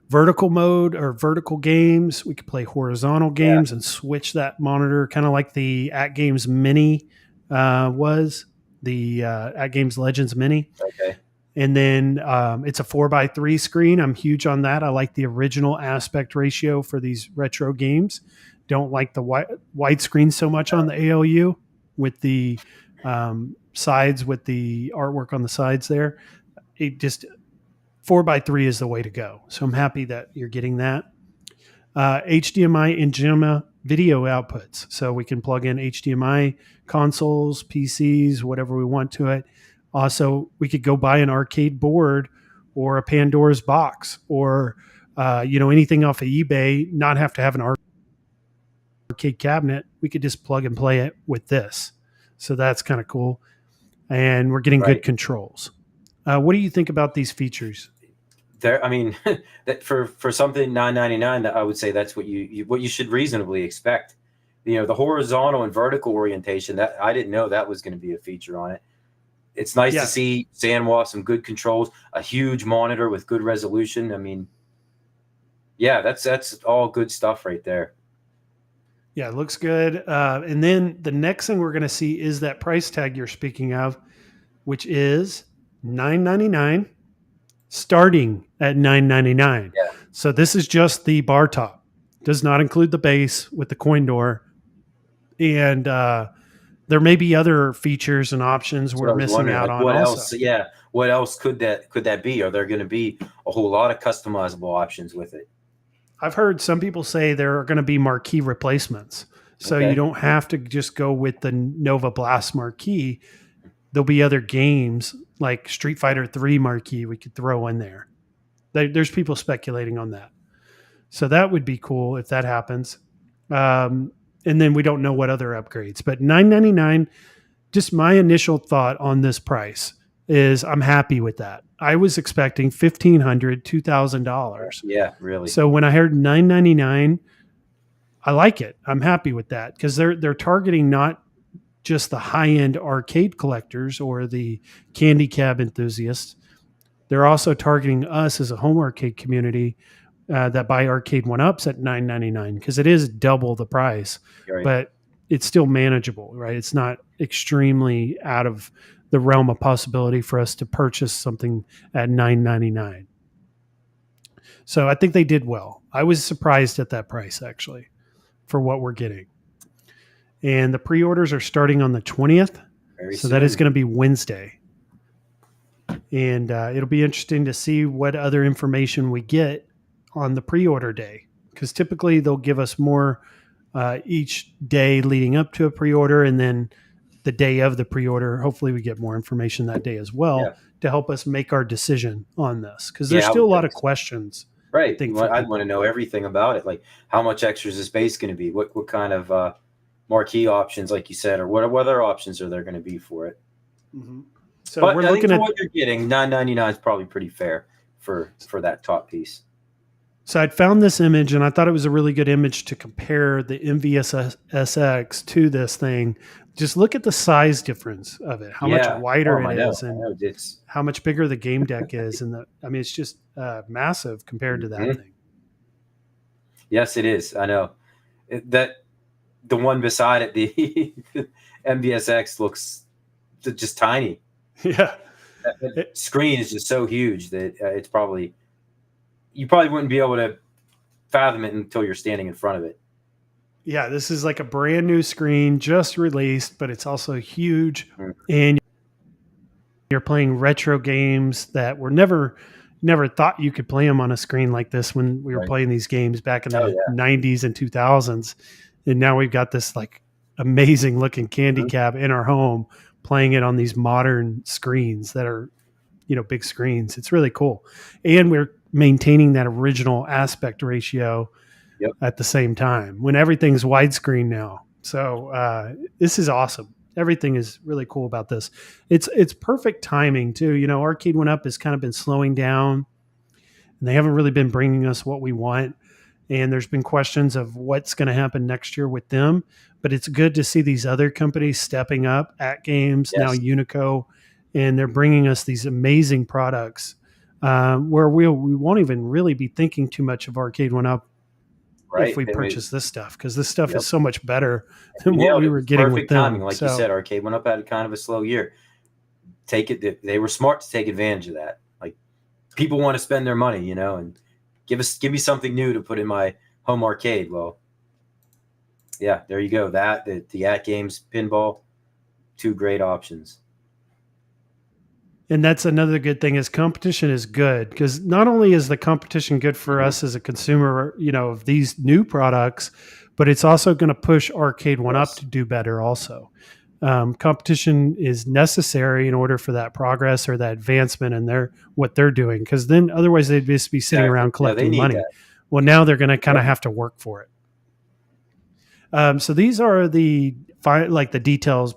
vertical mode or vertical games. We can play horizontal games and switch that monitor, kind of like the AtGames Mini was, the AtGames Legends Mini. Okay. And then it's a 4x3 screen. I'm huge on that. I like the original aspect ratio for these retro games. Don't like the widescreen so much on the ALU with the sides, with the artwork on the sides there. It just 4x3 is the way to go. So I'm happy that you're getting that. HDMI and JAMA video outputs. So we can plug in HDMI consoles, PCs, whatever we want to it. Also, we could go buy an arcade board or a Pandora's box or, anything off of eBay, not have to have an arcade cabinet. We could just plug and play it with this. So that's kind of cool. And we're getting good controls. What do you think about these features? I mean, that for something $9.99, that I would say that's what you should reasonably expect. The horizontal and vertical orientation, that I didn't know that was going to be a feature on it. It's nice to see Sandwall, some good controls, a huge monitor with good resolution. I mean, yeah, that's all good stuff right there. Yeah, it looks good. And then the next thing we're going to see is that price tag you're speaking of, which is $9.99, starting at $9.99. Yeah. So this is just the bar top. Does not include the base with the coin door. And there may be other features and options we're missing out on. What else? Yeah. What else could that be? Are there going to be a whole lot of customizable options with it? I've heard some people say there are going to be marquee replacements. So you Okay. don't have to just go with the Nova Blast marquee. There'll be other games like Street Fighter 3 marquee we could throw in there. There's people speculating on that. So that would be cool if that happens. And then we don't know what other upgrades, but $9.99. Just my initial thought on this price is I'm happy with that. I was expecting $1,500, $2,000. Yeah, really. So when I heard $9.99, I like it. I'm happy with that because they're targeting not just the high end arcade collectors or the candy cab enthusiasts. They're also targeting us as a home arcade community that buy Arcade1ups at $9.99 because it is double the price, Right. but it's still manageable, right? It's not extremely out of the realm of possibility for us to purchase something at $9.99. So I think they did well. I was surprised at that price actually for what we're getting. And the pre-orders are starting on the 20th. Very So soon. that is going to be Wednesday. And it'll be interesting to see what other information we get on the pre-order day. Because typically they'll give us more each day leading up to a pre-order. And then the day of the pre-order, hopefully we get more information that day as well to help us make our decision on this. Because there's still a lot of questions. Right. I I'd want to know everything about it. Like how much extra is this base going to be? What kind of marquee options, like you said, or what other options are there going to be for it? Mm-hmm. So but we're I looking think for at what you're getting, $9.99 is probably pretty fair for that top piece. So I'd found this image and I thought it was a really good image to compare the MVS-SX to this thing. Just look at the size difference of it, how much wider it is and how much bigger the game deck is. And it's just massive compared to that thing. Yes, it is. I know that the one beside it, the MVSX looks just tiny. Yeah. That screen is just so huge that it's probably, you probably wouldn't be able to fathom it until you're standing in front of it. Yeah, this is like a brand new screen just released, but it's also huge. And you're playing retro games that were never thought you could play them on a screen like this when we were playing these games back in the 90s and 2000s. And now we've got this like amazing looking candy cab in our home playing it on these modern screens that are, big screens. It's really cool. And we're maintaining that original aspect ratio at the same time when everything's widescreen now. So this is awesome. Everything is really cool about this. It's perfect timing too. Arcade1up has kind of been slowing down and they haven't really been bringing us what we want. And there's been questions of what's going to happen next year with them. But it's good to see these other companies stepping up, AtGames, now Unico, and they're bringing us these amazing products where we won't even really be thinking too much of Arcade1up if we purchase this stuff, because this stuff is so much better than what we were getting with them. Timing, like you said, Arcade1up had kind of a slow year. They were smart to take advantage of that. Like people want to spend their money, and give me something new to put in my home arcade. Well, yeah, there you go. The AtGames pinball, two great options. And that's another good thing is competition is good because not only is the competition good for us as a consumer, of these new products, but it's also going to push Arcade1up to do better also. Competition is necessary in order for that progress or that advancement in what they're doing. Because then otherwise they'd just be sitting around collecting money. Well, now they're going to kind of have to work for it. So these are the details,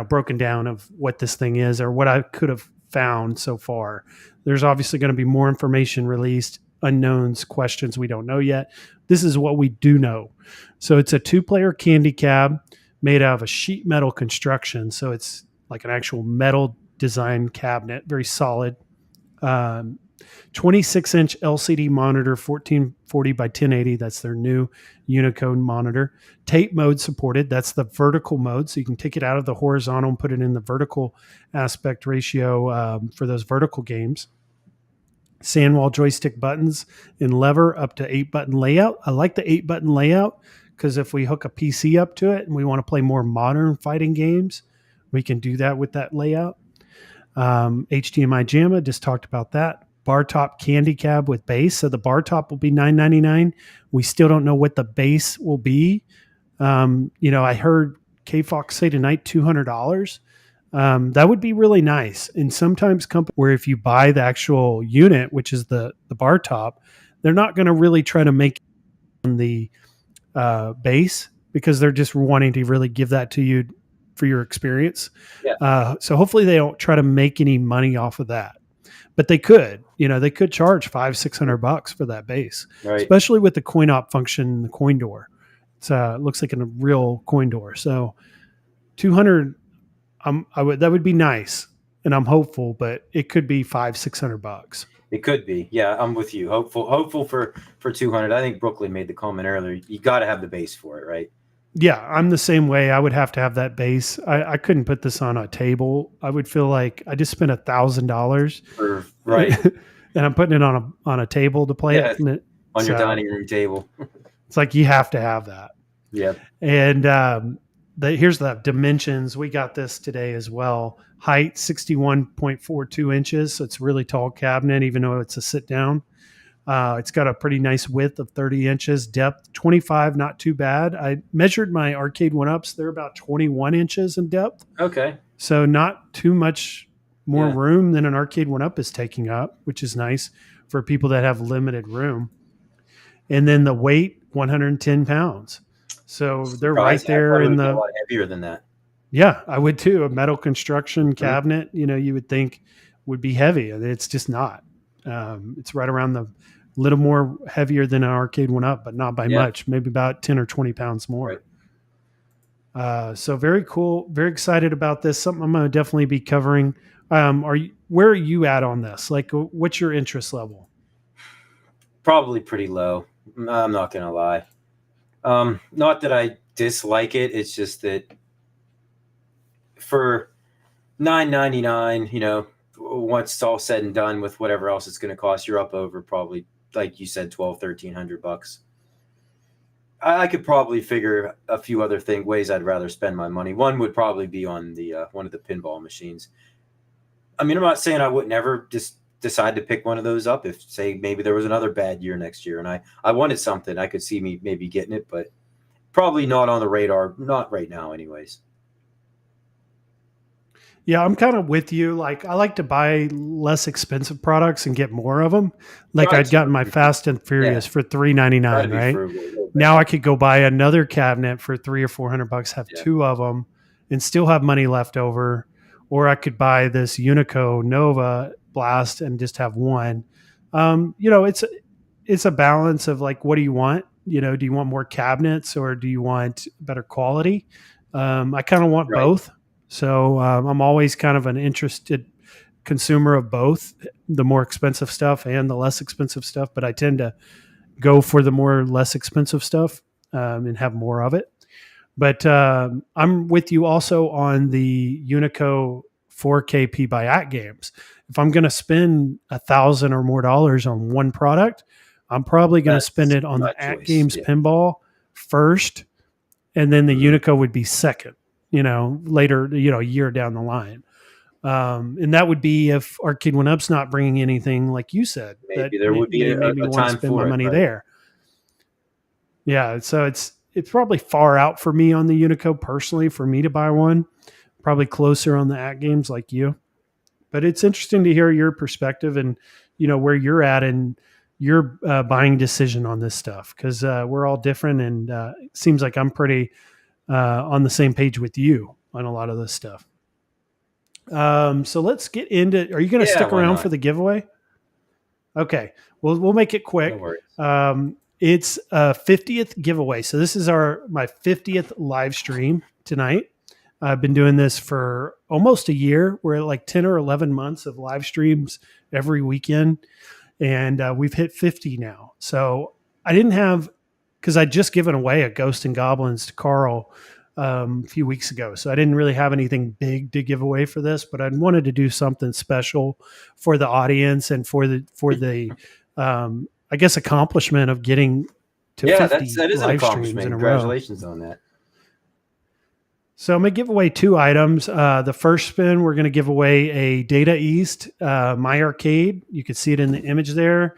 broken down of what this thing is or what I could have found so far. There's obviously going to be more information released, unknowns, questions we don't know yet. This is what we do know. So it's a 2-player candy cab made out of a sheet metal construction. So it's like an actual metal design cabinet, very solid. 26-inch LCD monitor, 1440 by 1080. That's their new Unico monitor. Tape mode supported. That's the vertical mode. So you can take it out of the horizontal and put it in the vertical aspect ratio for those vertical games. Sandwall joystick buttons and lever up to 8-button layout. I like the 8-button layout because if we hook a PC up to it and we want to play more modern fighting games, we can do that with that layout. HDMI JAMA, just talked about that. bar top candy cab with base. So the bar top will be $9.99. We still don't know what the base will be. I heard K Fox say tonight $200. That would be really nice. And sometimes companies where if you buy the actual unit, which is the bar top, they're not going to really try to make on the base because they're just wanting to really give that to you for your experience. Yeah. So hopefully they don't try to make any money off of that. But they could, they could charge $500-$600 for that base, Right. especially with the coin op function in the coin door. It looks like a real coin door. So 200, that would be nice, and I'm hopeful, but it could be $500-$600. It could be. Yeah, I'm with you. Hopeful for 200. I think Brooklyn made the comment earlier. You got to have the base for it, right? Yeah, I'm the same way. I would have to have that base. I couldn't put this on a table. I would feel like I just spent $1,000, right? And I'm putting it on a table to play it. On your dining room table. It's like you have to have that. Yeah. And here's the dimensions. We got this today as well. Height 61.42 inches. So it's a really tall cabinet, even though it's a sit down. It's got a pretty nice width of 30 inches, depth 25, not too bad. I measured my Arcade1ups. They're about 21 inches in depth. Okay. So not too much more room than an Arcade1up is taking up, which is nice for people that have limited room. And then the weight, 110 pounds. So they're right there in the... a lot heavier than that. Yeah, I would too. A metal construction cabinet, you would think would be heavy. It's just not. It's right around the little more heavier than an Arcade1up, but not by much, maybe about 10 or 20 pounds more. Right. So very cool. Very excited about this. Something I'm going to definitely be covering. Where are you at on this? Like, what's your interest level? Probably pretty low. I'm not going to lie. Not that I dislike it. It's just that for $9.99, once it's all said and done with whatever else it's going to cost, you're up over probably, like you said, $1,200-$1,300. I could probably figure a few other ways I'd rather spend my money. One would probably be on the one of the pinball machines. I mean, I'm not saying I would never just decide to pick one of those up if, say, maybe there was another bad year next year and I wanted something. I could see me maybe getting it, but probably not on the radar, not right now anyways. Yeah, I'm kind of with you. Like, I like to buy less expensive products and get more of them. Like, I'd gotten my Fast and Furious for $3.99, right? Now I could go buy another cabinet for $300 or $400, have two of them, and still have money left over. Or I could buy this Unico Nova Blast and just have one. It's a balance of like, what do you want? Do you want more cabinets or do you want better quality? I kind of want both. So I'm always kind of an interested consumer of both, the more expensive stuff and the less expensive stuff. But I tend to go for the more less expensive stuff and have more of it. But I'm with you also on the Unico 4KP by AtGames. If I'm going to spend $1,000 or more on one product, I'm probably going to spend it on the AtGames pinball first, and then the Unico would be second. Later, a year down the line. And that would be if Arcade1up's not bringing anything, like you said. Maybe there would be a time want to spend my money right? there. Yeah, so it's probably far out for me on the Unico personally for me to buy one. Probably closer on the AtGames like you. But it's interesting to hear your perspective and, where you're at in your buying decision on this stuff. Because we're all different and it seems like I'm pretty... on the same page with you on a lot of this stuff. So let's get into, are you going to stick around for the giveaway? Okay. We'll make it quick. It's a 50th giveaway. So this is my 50th live stream tonight. I've been doing this for almost a year. We're at like 10 or 11 months of live streams every weekend. And we've hit 50 now. So I didn't have, because I'd just given away a Ghost and Goblins to Carl a few weeks ago. So I didn't really have anything big to give away for this, but I wanted to do something special for the audience and for the I guess, accomplishment of getting to 50 that is an live accomplishment. streams in a row. Congratulations on that. So I'm going to give away 2 items. The first spin, we're going to give away a Data East My Arcade. You can see it in the image there.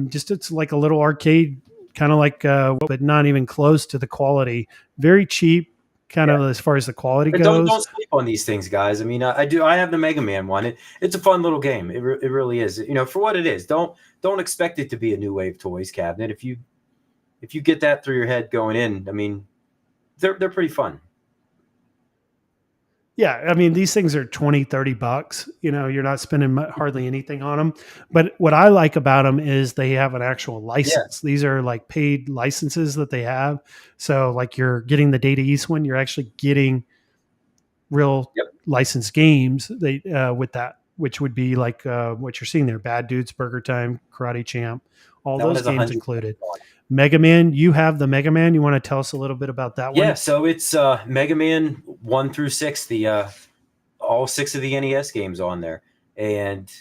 Just it's like a little arcade, kind of like, but not even close to the quality. Very cheap, kind of as far as the quality And goes. don't sleep on these things, guys. I mean, I have the Mega Man one. It's a fun little game. It really is. You know, for what it is. Don't expect it to be a New Wave Toys cabinet. If you get that through your head going in, I mean, they're pretty fun. Yeah, I mean, these things are 20, 30 bucks. You know, you're not spending hardly anything on them. But what I like about them is they have an actual license. These are like paid licenses that they have. So like you're getting the Data East one, you're actually getting real licensed games with that, which would be like what you're seeing there: Bad Dudes, Burger Time, Karate Champ, all those games included. Mega Man, you have the Mega Man. You want to tell us a little bit about that one? Yeah, so it's Mega Man 1 through 6, the all 6 of the NES games on there, and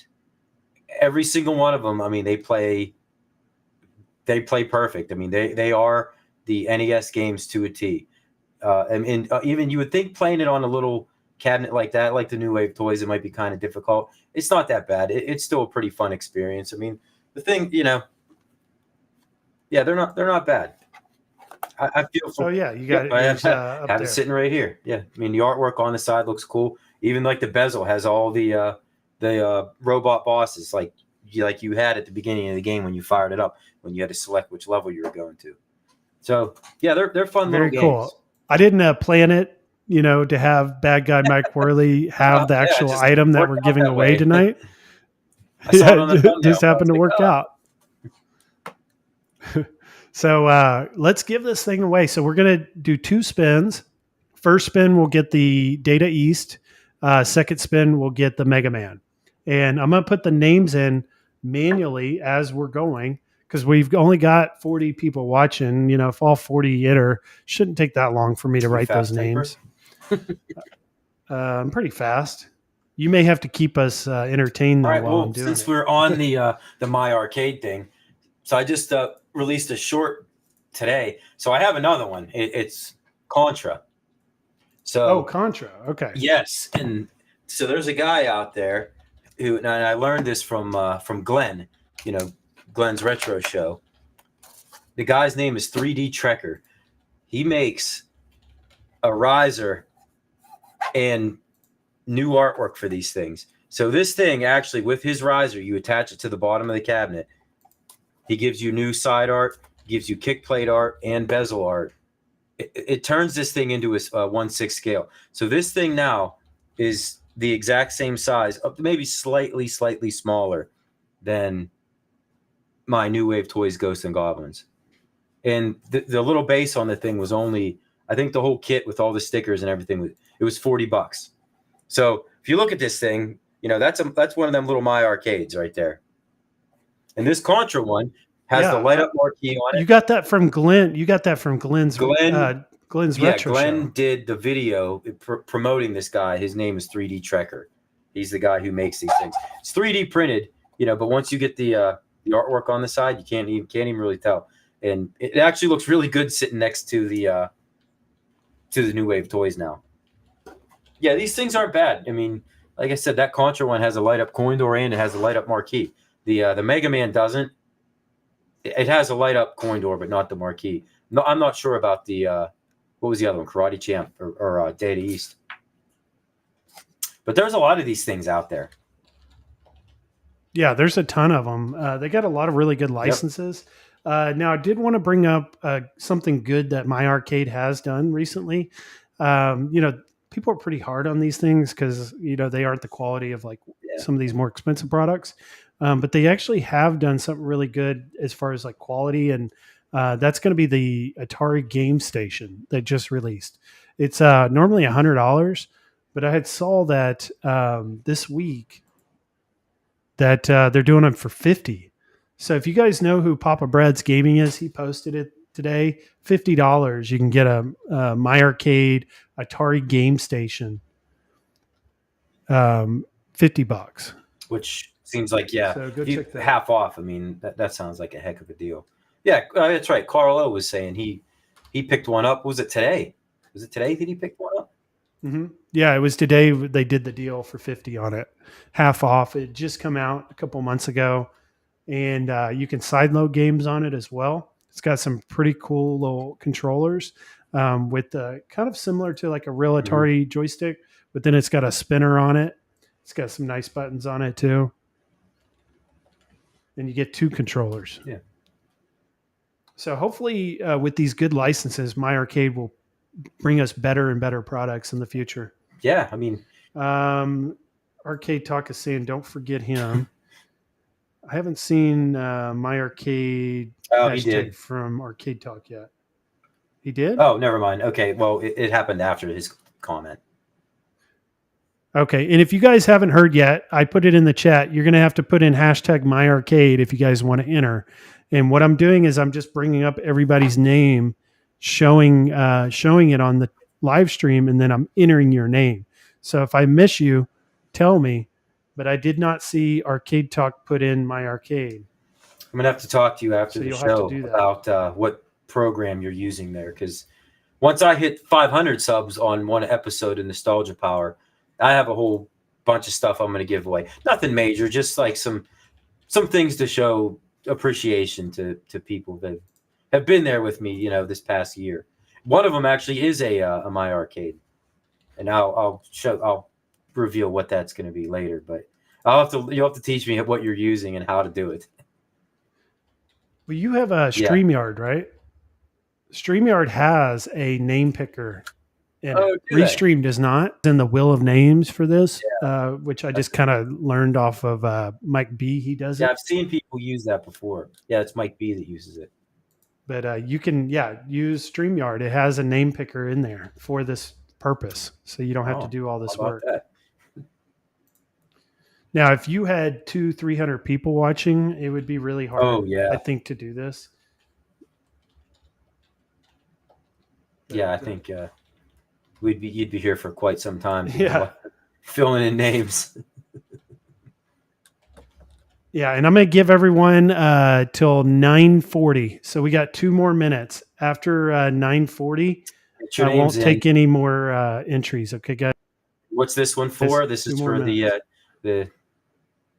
every single one of them. I mean, they play perfect. I mean, they are the NES games to a T. And even you would think playing it on a little cabinet like that, like the New Wave Toys, it might be kind of difficult. It's not that bad. It's still a pretty fun experience. I mean, the thing, you know, yeah, they're not bad. I feel so. Yeah, you got I have it sitting right here. Yeah, I mean, the artwork on the side looks cool. Even like the bezel has all the robot bosses like you had at the beginning of the game when you fired it up, when you had to select which level you were going to. So yeah, they're fun. Very little cool. games. I didn't plan it, you know, to have Bad Guy Mike Worley have the actual item that we're giving away tonight. Just happened to work out. So let's give this thing away. So we're going to do 2 spins. First spin, we'll get the Data East. Second spin, we'll get the Mega Man. And I'm going to put the names in manually as we're going, because we've only got 40 people watching. You know, if all 40 enter, shouldn't take that long for me to write those names. I'm pretty fast. You may have to keep us entertained though, while I'm doing since we're on the My Arcade thing, so I just released a short today. So I have another one. It's Contra. So Contra. Okay. Yes, and so there's a guy out there who, and I learned this from Glenn. You know, Glenn's retro show. The guy's name is 3D Trekker. He makes a riser and new artwork for these things. So this thing, actually, with his riser, you attach it to the bottom of the cabinet. He gives you new side art, gives you kick plate art, and bezel art. It turns this thing into a 1/6 scale. So this thing now is the exact same size, up to maybe slightly smaller than my New Wave Toys Ghosts and Goblins. And the little base on the thing was only, I think the whole kit with all the stickers and everything, it was $40. So if you look at this thing, you know, that's one of them little My Arcades right there. And this Contra one has the light up marquee on it. You got that from Glenn. You got that from Glenn's retro Glenn show. did the video promoting this guy. His name is 3D Trekker. He's the guy who makes these things. It's 3D printed, you know, but once you get the artwork on the side, you can't even really tell. And it actually looks really good sitting next to the New Wave Toys now. Yeah, these things aren't bad. I mean, like I said, that Contra one has a light up coin door and it has a light up marquee. The Mega Man doesn't. It has a light up coin door, but not the marquee. No, I'm not sure about the what was the other one, Karate Champ or Data East. But there's a lot of these things out there. Yeah, there's a ton of them. They got a lot of really good licenses. Now, I did want to bring up something good that My Arcade has done recently. You know, people are pretty hard on these things because, you know, they aren't the quality of like some of these more expensive products. But they actually have done something really good as far as like quality. And that's going to be the Atari Game Station that just released. It's normally $100, but I had saw that this week that they're doing them for $50. So if you guys know who Papa Brad's Gaming is, he posted it today. $50, you can get a My Arcade Atari Game Station. $50, which seems like So go check that half off. I mean, that sounds like a heck of a deal. Yeah, that's right. Carl O was saying he picked one up. Was it today? It Was it today that he picked one up? Mm-hmm. Yeah, it was today. They did the deal for 50 on it, half off. It just come out a couple months ago, and you can side load games on it as well. It's got some pretty cool little controllers with kind of similar to like a real Atari joystick, but then it's got a spinner on it. It's got some nice buttons on it too. And you get 2 controllers. Yeah. So hopefully with these good licenses, My Arcade will bring us better and better products in the future. Yeah, I mean, Arcade Talk is saying, don't forget him. I haven't seen My Arcade hashtag from Arcade Talk yet. He did? Oh, never mind. Okay, well, it happened after his comment. Okay, and if you guys haven't heard yet, I put it in the chat. You're going to have to put in hashtag My Arcade if you guys want to enter. And what I'm doing is I'm just bringing up everybody's name, showing it on the live stream, and then I'm entering your name. So if I miss you, tell me. But I did not see Arcade Talk put in My Arcade. I'm gonna have to talk to you after the show about what program you're using there, because once I hit 500 subs on one episode of Nostalgia Power, I have a whole bunch of stuff I'm gonna give away. Nothing major, just like some things to show appreciation to people that have been there with me, you know, this past year. One of them actually is a My Arcade, and I'll reveal what that's going to be later. But you'll have to teach me what you're using and how to do it. Well, you have a StreamYard, right? StreamYard has a name picker, and Restream does not. In the Wheel of Names for this, which I just kind of learned off of Mike B. He does it. Yeah, I've seen people use that before. Yeah, it's Mike B. that uses it. But you can, use StreamYard. It has a name picker in there for this purpose, so you don't have to do all this work. Now, if you had 200-300 people watching, it would be really hard, I think, to do this. Yeah, I think you'd be here for quite some time. Filling in names. Yeah, and I'm going to give everyone till 9:40. So we got 2 more minutes. After 9:40, I won't take any more entries. Okay, guys. What's this one for? This is for the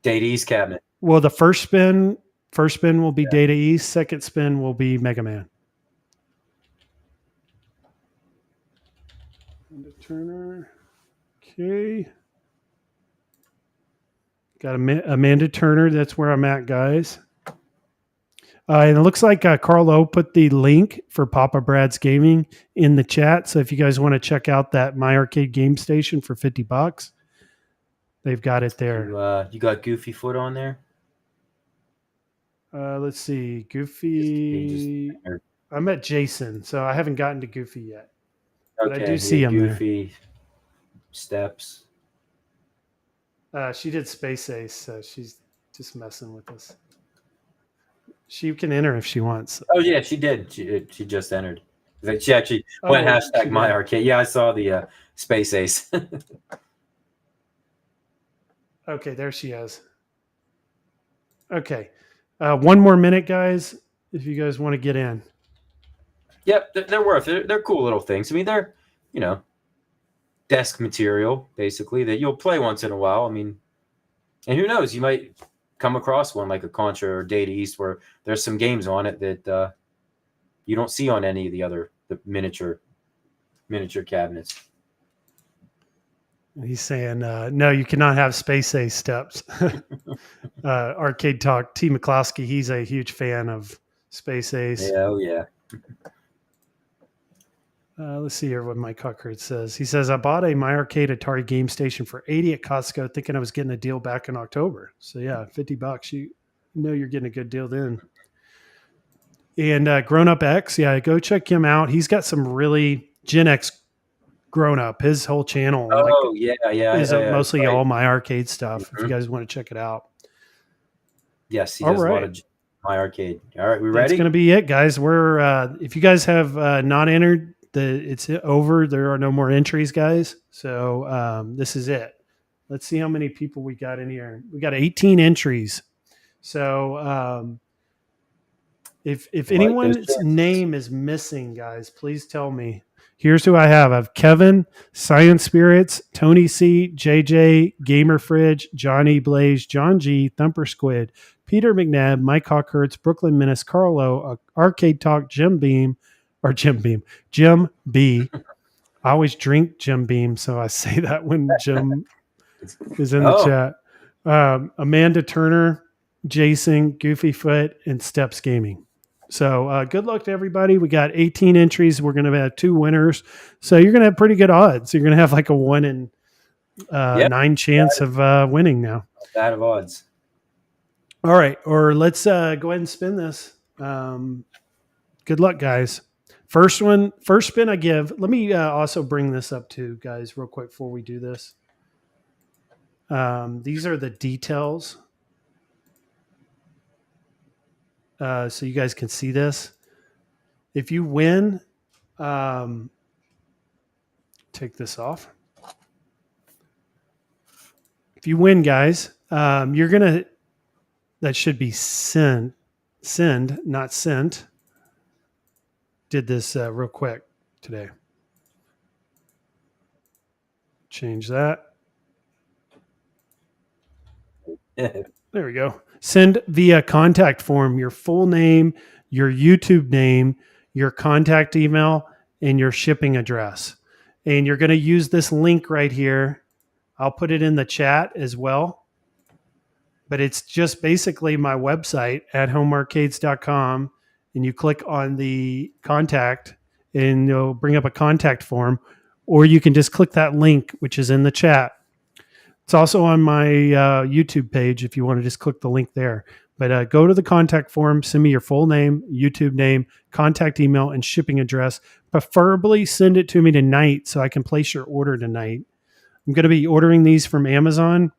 Data East cabinet. Well, the first spin will be Data East. Second spin will be Mega Man. Turner. Okay. Got Amanda Turner. That's where I'm at, guys. And it looks like Carl O put the link for Papa Brad's Gaming in the chat. So if you guys want to check out that My Arcade game station for $50, they've got it there. You got Goofy Foot on there? Let's see. Goofy. I'm at Jason, so I haven't gotten to Goofy yet. Okay, but I do see him Goofy there. Steps. She did Space Ace, so she's just messing with us. She can enter if she wants. Oh yeah, she did. She just entered. She actually went hashtag My Arcade. Yeah, I saw the Space Ace. Okay, there she is. Okay, 1 more minute, guys. If you guys want to get in. Yep, they're worth it. They're cool little things. I mean, they're desk material basically that you'll play once in a while. I mean, and who knows, you might come across one like a Contra or Data East where there's some games on it that you don't see on any of the miniature cabinets. He's saying, no, you cannot have Space Ace steps. Arcade Talk, T. McCloskey, he's a huge fan of Space Ace. Yeah, oh yeah. Let's see here what Mike Huckert says. He says, I bought a My Arcade Atari game station for $80 at Costco, thinking I was getting a deal back in October. So yeah, $50. You know you're getting a good deal then. And Grown Up X, yeah, go check him out. He's got some really Gen X Grown Up. His whole channel is mostly all My Arcade stuff. Mm-hmm. If you guys want to check it out. Yes, he does a lot of My Arcade. All right, we ready? That's going to be it, guys. We're if you guys have not entered, it's over. There are no more entries, guys. So this is it. Let's see how many people we got in here. We got 18 entries. So if anyone's name is missing, guys, please tell me here's who I have. I have Kevin, Science Spirits, Tony C, JJ, Gamer Fridge, Johnny Blaze, John G, Thumper Squid, Peter McNabb, Mike Hawkhertz, Brooklyn Menace, Carlo, Arcade Talk, Jim B. I always drink Jim Beam, so I say that when Jim is in the chat. Amanda Turner, Jason, Goofy Foot, and Steps Gaming. So good luck to everybody. We got 18 entries. We're going to have 2 winners. So you're going to have pretty good odds. You're going to have like a 1 in 9 chance of winning now. Bad of odds. All right. Or let's go ahead and spin this. Good luck, guys. First spin I give. Let me also bring this up too, guys, real quick before we do this. These are the details. So you guys can see this. If you win, take this off. If you win, guys, you're going to, that should be send, not sent. Did this real quick today. Change that. There we go. Send via contact form your full name, your YouTube name, your contact email, and your shipping address. And you're going to use this link right here. I'll put it in the chat as well. But it's just basically my website at homearcades.com. And you click on the contact and it'll bring up a contact form. Or you can just click that link, which is in the chat. It's also on my YouTube page if you want to just click the link there. But go to the contact form, send me your full name, YouTube name, contact email, and shipping address. Preferably send it to me tonight so I can place your order tonight. I'm going to be ordering these from Amazon,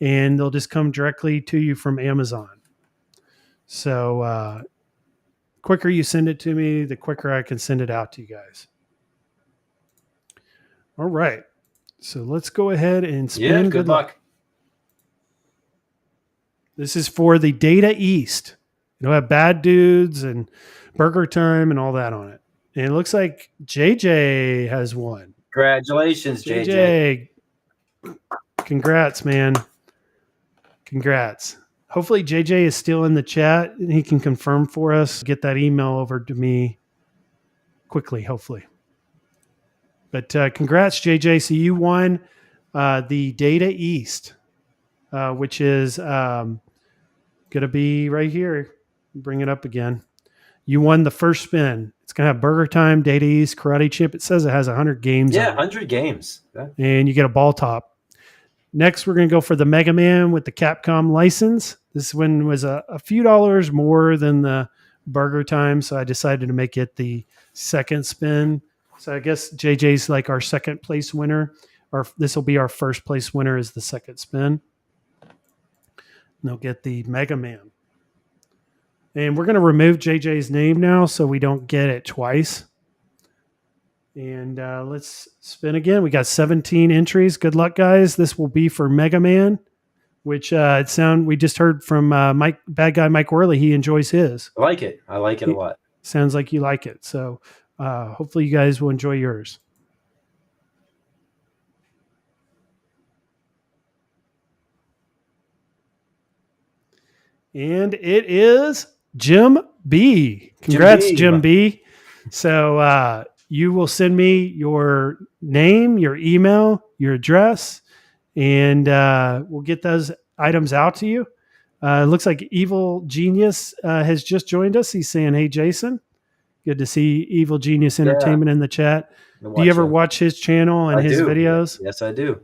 and they'll just come directly to you from Amazon. So quicker you send it to me, the quicker I can send it out to you guys. All right. So let's go ahead and spin. Yeah, good luck. This is for the Data East. It'll have Bad Dudes and Burger Time and all that on it. And it looks like JJ has won. Congratulations, JJ. Congrats, man. Congrats. Hopefully JJ is still in the chat and he can confirm for us. Get that email over to me quickly, hopefully. But congrats, JJ. So you won the Data East, which is going to be right here. Bring it up again. You won the first spin. It's going to have Burger Time, Data East, Karate Chip. It says it has 100 games. Yeah, 100 games. Yeah. And you get a ball top. Next, we're going to go for the Mega Man with the Capcom license. This one was a few dollars more than the Burger Time, so I decided to make it the second spin. So I guess JJ's like our second place winner, or this will be our first place winner is the second spin. And they'll get the Mega Man. And we're going to remove JJ's name now so we don't get it twice. And let's spin again. We got 17 entries. Good luck, guys. This will be for Mega Man, which we just heard from Bad Guy Mike Worley. He enjoys his. I like it. I like it a lot. Sounds like you like it. So hopefully you guys will enjoy yours. And it is Jim B. Congrats, Jim B. So you will send me your name, your email, your address, and we'll get those items out to you. It looks like Evil Genius has just joined us. He's saying, hey, Jason. Good to see Evil Genius Entertainment in the chat. Do you ever watch his channel and his videos? Yes, I do.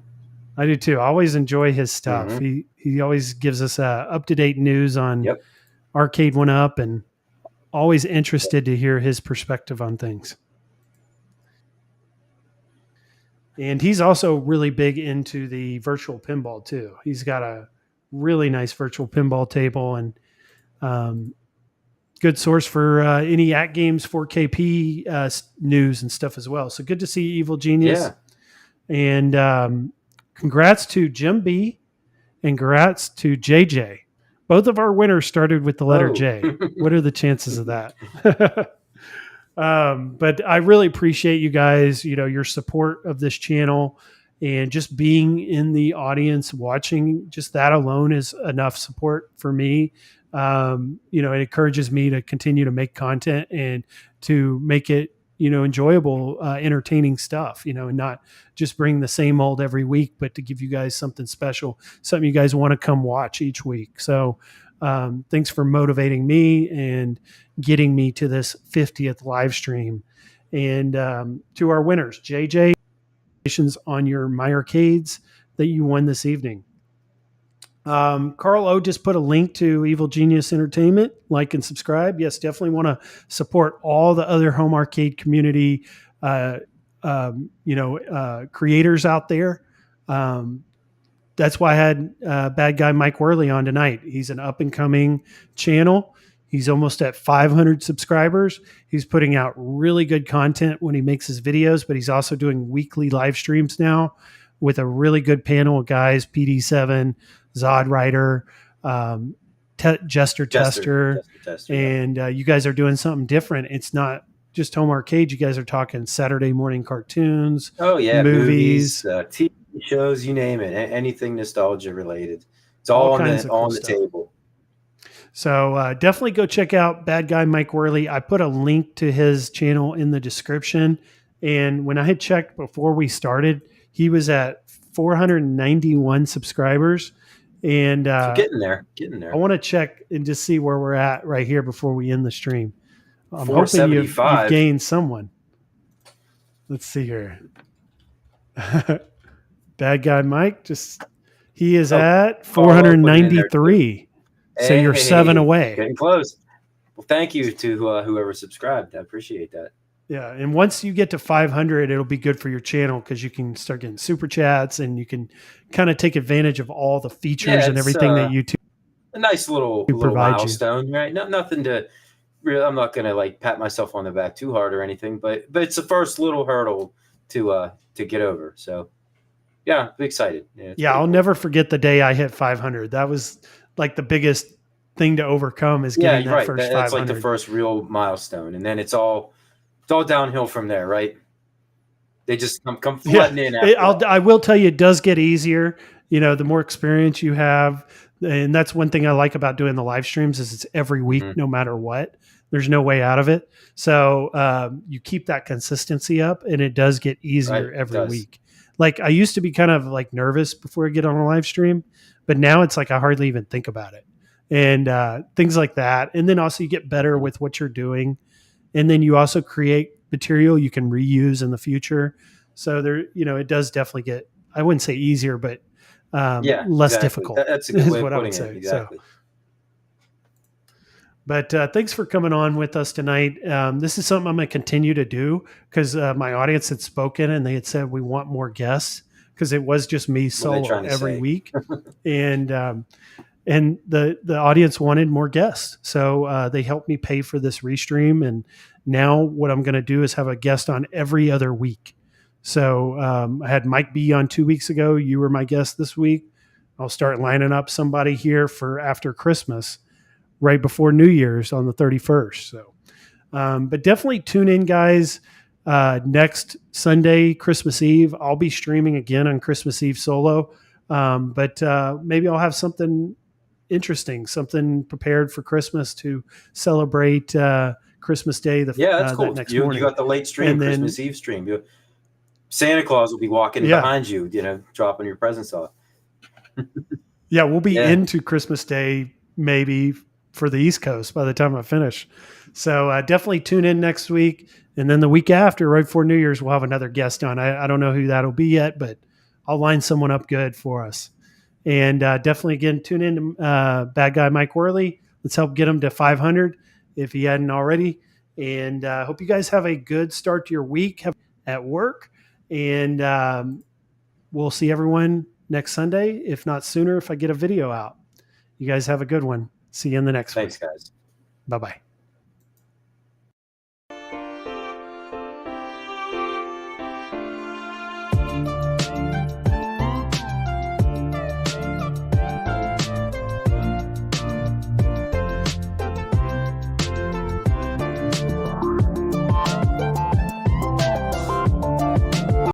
I do too. I always enjoy his stuff. Mm-hmm. He always gives us up-to-date news on Arcade1up, and always interested to hear his perspective on things. And he's also really big into the virtual pinball too. He's got a really nice virtual pinball table and good source for any AtGames 4KP news and stuff as well. So good to see Evil Genius. Yeah. And congrats to Jim B and congrats to JJ. Both of our winners started with the letter J. What are the chances of that? But I really appreciate you guys, your support of this channel and just being in the audience watching. Just that alone is enough support for me. It encourages me to continue to make content and to make it, enjoyable, entertaining stuff, and not just bring the same old every week, but to give you guys something special, something you guys want to come watch each week. So thanks for motivating me and getting me to this 50th live stream. And to our winners, JJ, congratulations on your My Arcades that you won this evening. Carl O just put a link to Evil Genius Entertainment. Like and subscribe. Yes, definitely want to support all the other home arcade community, creators out there. That's why I had bad guy Mike Worley on tonight. He's an up and coming channel. He's almost at 500 subscribers. He's putting out really good content when he makes his videos, but he's also doing weekly live streams now with a really good panel of guys, PD7, Zod Rider, Jester Tester, and you guys are doing something different. It's not just home arcade. You guys are talking Saturday morning cartoons. Oh yeah, movies, TV shows, you name it, anything nostalgia related. It's all on the table. So definitely go check out Bad Guy Mike Worley. I put a link to his channel in the description. And when I had checked before we started, he was at 491 subscribers. And getting there. I want to check and just see where we're at right here before we end the stream. I'm hoping you've gained someone. Let's see here. Bad Guy Mike, he is at 493. So you're 7 away. Getting close. Well, thank you to whoever subscribed. I appreciate that. Yeah, and once you get to 500, it'll be good for your channel because you can start getting super chats and you can kind of take advantage of all the features and everything that YouTube. A nice little milestone, right? Nothing to really. I'm not gonna like pat myself on the back too hard or anything, but it's the first little hurdle to get over. So yeah, I'm excited. Yeah, I'll never forget the day I hit 500. That was like the biggest thing to overcome is getting that first 500. That's like the first real milestone, and then it's all downhill from there, right? They just come flooding in. I will tell you, it does get easier. The more experience you have, and that's one thing I like about doing the live streams is it's every week, no matter what. There's no way out of it. So you keep that consistency up, and it does get easier every week. Like I used to be kind of like nervous before I get on a live stream, but now it's like I hardly even think about it, and things like that. And then also you get better with what you're doing. And then you also create material you can reuse in the future. So there, it does definitely get, I wouldn't say easier, but less difficult. That's a good way of putting it. Exactly. So, but thanks for coming on with us tonight. This is something I'm going to continue to do because my audience had spoken and they had said we want more guests because it was just me solo every week. And the audience wanted more guests. So they helped me pay for this restream. And now what I'm going to do is have a guest on every other week. So I had Mike B on 2 weeks ago. You were my guest this week. I'll start lining up somebody here for after Christmas, right before New Year's on the 31st. So, but definitely tune in, guys. Next Sunday, Christmas Eve, I'll be streaming again on Christmas Eve solo. But maybe I'll have something interesting, something prepared for Christmas to celebrate Christmas Day. That's cool. Next morning. You got the late stream, Christmas Eve stream. Santa Claus will be walking behind you, dropping your presents off. We'll be into Christmas Day maybe for the East Coast by the time I finish. So definitely tune in next week. And then the week after, right before New Year's, we'll have another guest on. I don't know who that'll be yet, but I'll line someone up good for us. And definitely, again, tune in to Bad Guy Mike Worley. Let's help get him to 500 if he hadn't already. And hope you guys have a good start to your week at work. And we'll see everyone next Sunday, if not sooner, if I get a video out. You guys have a good one. See you in the next one. Thanks, guys. Bye-bye.